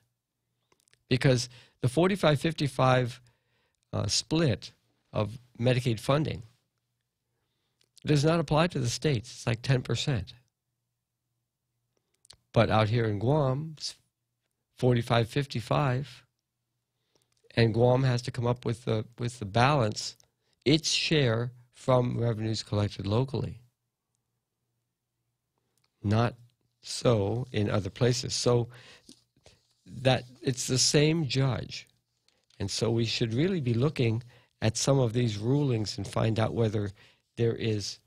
because the 45-55 split of Medicaid funding does not apply to the states. It's like 10%. But out here in Guam, it's 45-55, and Guam has to come up with the balance, its share from revenues collected locally. Not so in other places. So that it's the same judge. And so we should really be looking at some of these rulings and find out whether there is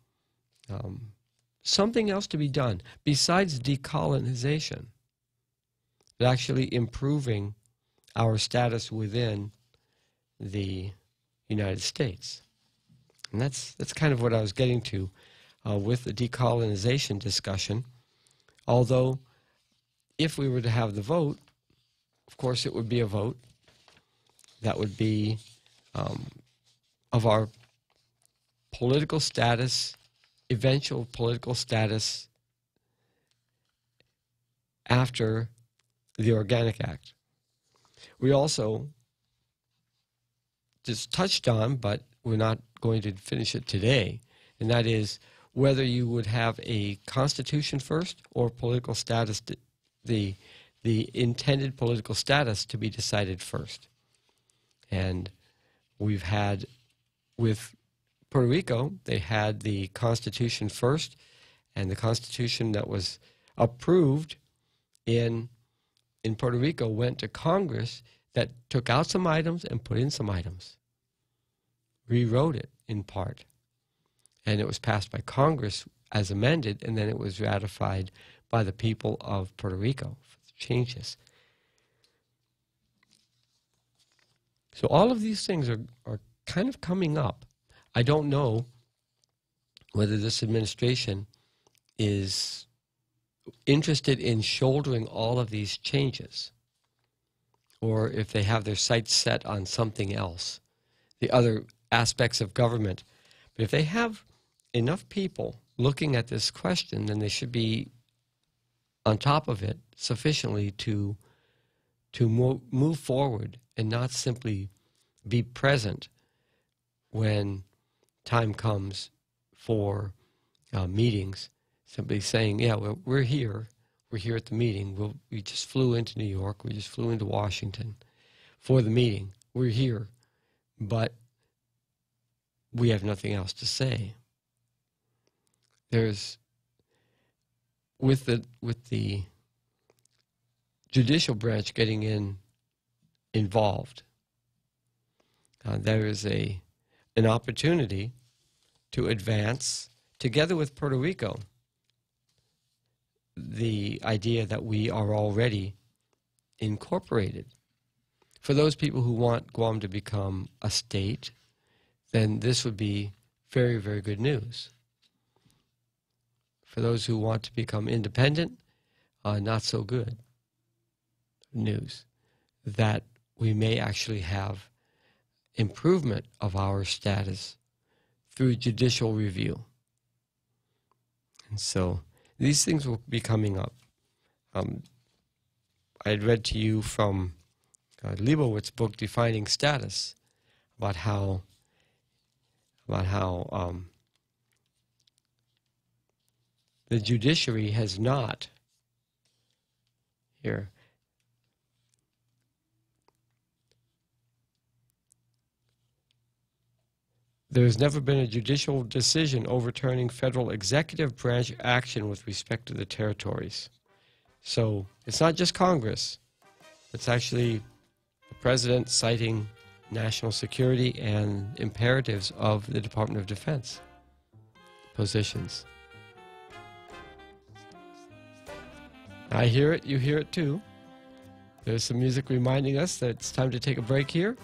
something else to be done besides decolonization, but actually improving our status within the United States. And that's kind of what I was getting to with the decolonization discussion. Although, if we were to have the vote, of course it would be a vote that would be of our political status, eventual political status after the Organic Act. We also just touched on, but we're not going to finish it today, and that is whether you would have a constitution first or political status, the intended political status to be decided first. And we've had, with Puerto Rico, they had the Constitution first, and the Constitution that was approved in Puerto Rico went to Congress, that took out some items and put in some items, rewrote it in part, and it was passed by Congress as amended, and then it was ratified by the people of Puerto Rico for the changes. So all of these things are kind of coming up. I don't know whether this administration is interested in shouldering all of these changes, or if they have their sights set on something else, the other aspects of government. But if they have enough people looking at this question, then they should be on top of it sufficiently to move forward and not simply be present when time comes for meetings, simply saying, yeah, we're here at the meeting. We just flew into New York, we just flew into Washington for the meeting. We're here, but we have nothing else to say. There's, with the judicial branch getting involved, there is an opportunity to advance, together with Puerto Rico, the idea that we are already incorporated. For those people who want Guam to become a state, then this would be very, very good news. For those who want to become independent, not so good news, that we may actually have improvement of our status through judicial review. And so these things will be coming up. I had read to you from Leibowitz's book, Defining Status, about how the judiciary has not, here, there has never been a judicial decision overturning federal executive branch action with respect to the territories. So it's not just Congress. It's actually the President citing national security and imperatives of the Department of Defense positions. I hear it, you hear it too. There's some music reminding us that it's time to take a break here,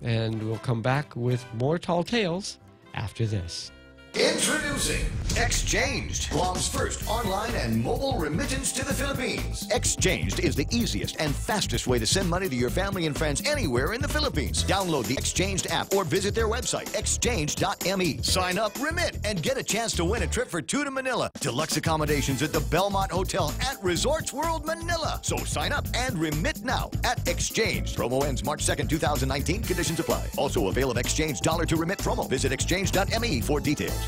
and we'll come back with more Tall Tales after this. Introducing Exchanged, Guam's first online and mobile remittance to the Philippines. Exchanged is the easiest and fastest way to send money to your family and friends anywhere in the Philippines. Download the Exchanged app or visit their website, exchange.me. Sign up, remit, and get a chance to win a trip for two to Manila. Deluxe accommodations at the Belmont Hotel at Resorts World Manila. So sign up and remit now at Exchanged. Promo ends March 2nd, 2019. Conditions apply. Also avail of Exchange dollar to remit promo. Visit exchange.me for details.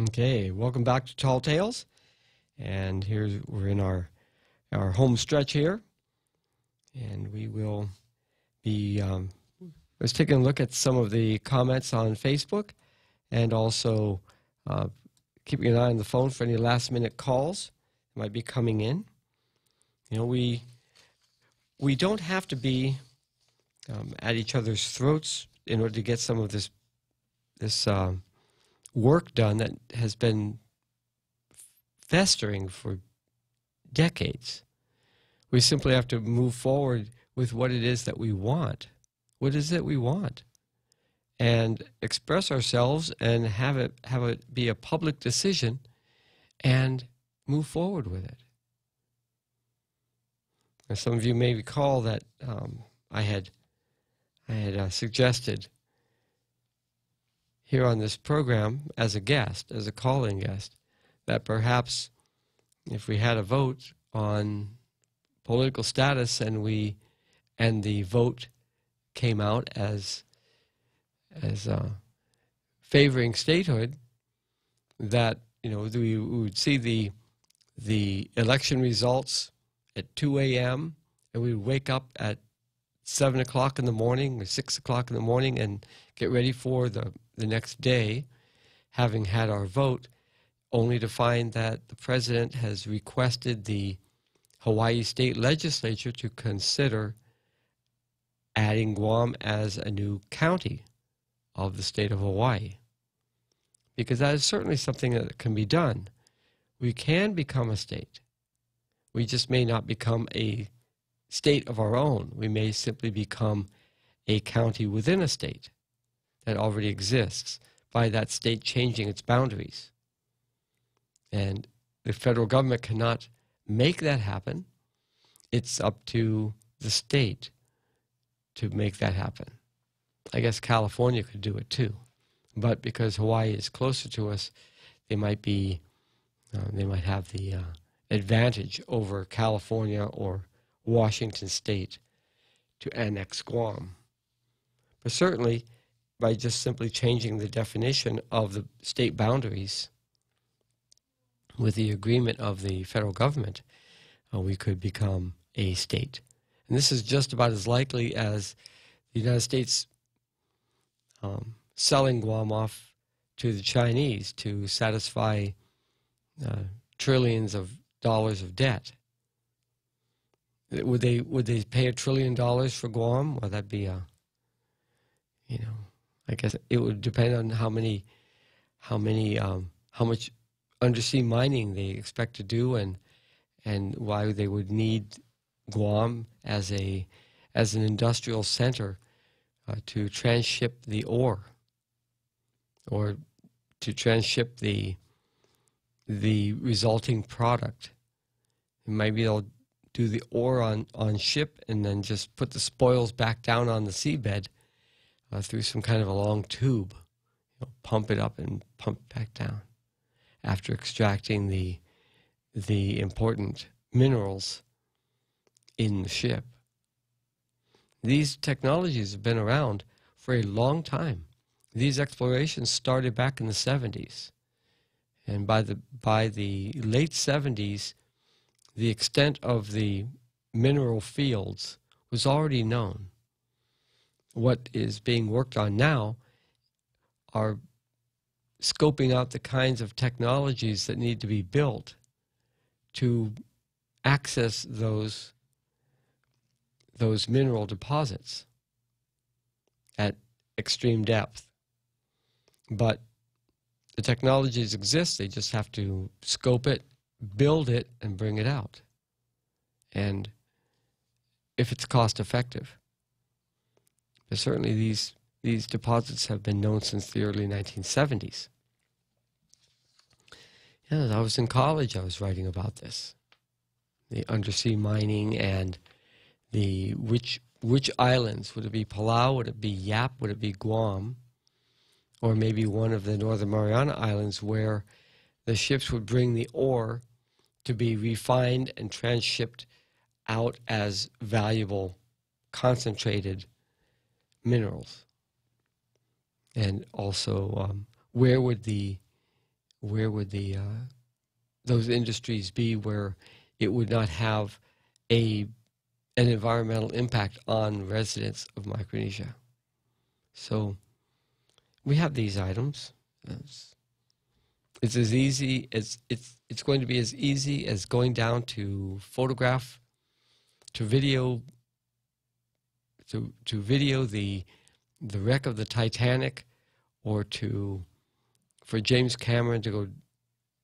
Okay, welcome back to Tall Tales, and we're in our home stretch here, and we will be was taking a look at some of the comments on Facebook, and also keeping an eye on the phone for any last-minute calls that might be coming in. You know, we don't have to be at each other's throats in order to get some of this work done that has been festering for decades. We simply have to move forward with what it is that we want. What is it we want? And express ourselves and have it be a public decision and move forward with it. As some of you may recall that I had suggested here on this program as a guest, as a call-in guest, that perhaps if we had a vote on political status and the vote came out as favoring statehood, that we would see the election results at 2 a.m. and we would wake up at 7 o'clock in the morning or 6 o'clock in the morning and get ready for the next day, having had our vote, only to find that the president has requested the Hawaii State Legislature to consider adding Guam as a new county of the state of Hawaii. Because that is certainly something that can be done. We can become a state. We just may not become a state of our own. We may simply become a county within a state that already exists by that state changing its boundaries. And the federal government cannot make that happen. It's up to the state to make that happen. I guess California could do it too, but because Hawaii is closer to us, they might have the advantage over California or Washington State to annex Guam. But certainly, by just simply changing the definition of the state boundaries with the agreement of the federal government, we could become a state. And this is just about as likely as the United States selling Guam off to the Chinese to satisfy trillions of dollars of debt. Would they pay $1 trillion for Guam? Well, that'd be I guess it would depend on how much undersea mining they expect to do, and why they would need Guam as an industrial center to transship the ore, or to transship the resulting product. Maybe they'll do the ore on ship and then just put the spoils back down on the seabed through some kind of a long tube, pump it up and pump it back down after extracting the important minerals in the ship. These technologies have been around for a long time. These explorations started back in the 70s. And by the late 70s, the extent of the mineral fields was already known. What is being worked on now are scoping out the kinds of technologies that need to be built to access those mineral deposits at extreme depth. But the technologies exist, they just have to scope it, build it, and bring it out. And if it's cost effective. But certainly these deposits have been known since the early 1970s. Yeah, I was in college, I was writing about this. The undersea mining and the which islands, would it be Palau, would it be Yap, would it be Guam, or maybe one of the Northern Mariana Islands where the ships would bring the ore to be refined and transshipped out as valuable concentrated minerals. And also, where would those industries be where it would not have an environmental impact on residents of Micronesia? So we have these items. It's as easy as it's going to be as easy as going down to photograph, to video the wreck of the Titanic, or for James Cameron to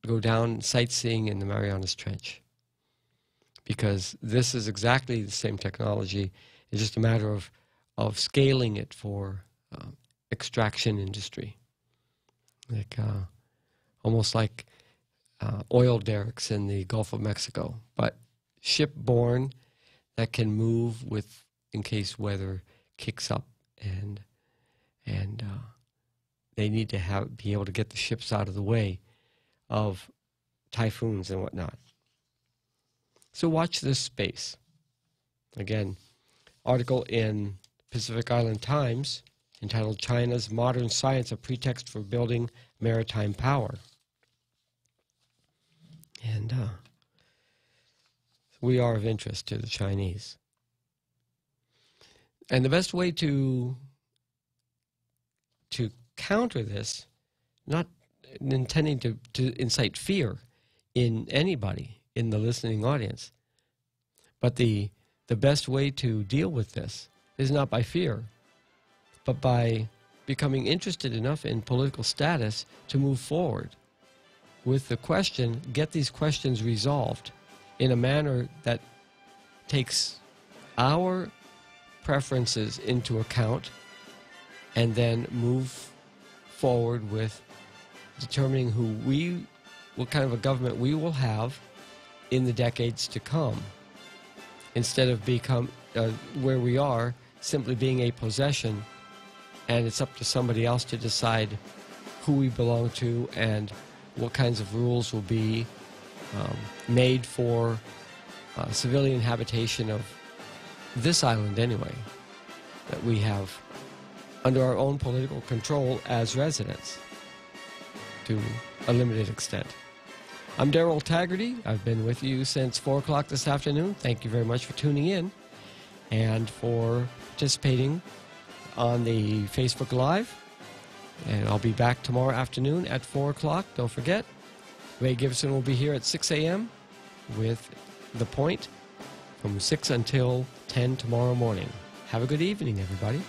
go down sightseeing in the Marianas Trench. Because this is exactly the same technology. It's just a matter of scaling it for extraction industry. Like almost like oil derricks in the Gulf of Mexico, but shipborne that can move in case weather kicks up, and they need to be able to get the ships out of the way of typhoons and whatnot. So watch this space. Again, article in Pacific Island Times entitled "China's Modern Science: A Pretext for Building Maritime Power." And we are of interest to the Chinese. And the best way to counter this, not intending to incite fear in anybody in the listening audience, but the best way to deal with this is not by fear, but by becoming interested enough in political status to move forward with the question, get these questions resolved in a manner that takes our preferences into account, and then move forward with determining what kind of a government we will have in the decades to come, instead of where we are, simply being a possession, and it's up to somebody else to decide who we belong to and what kinds of rules will be made for civilian habitation of this island anyway, that we have under our own political control as residents to a limited extent. I'm Darrell Taggarty. I've been with you since 4 o'clock this afternoon. Thank you very much for tuning in and for participating on the Facebook Live. And I'll be back tomorrow afternoon at 4 o'clock. Don't forget, Ray Gibson will be here at 6 a.m. with The Point from 6 until 10 tomorrow morning. Have a good evening, everybody.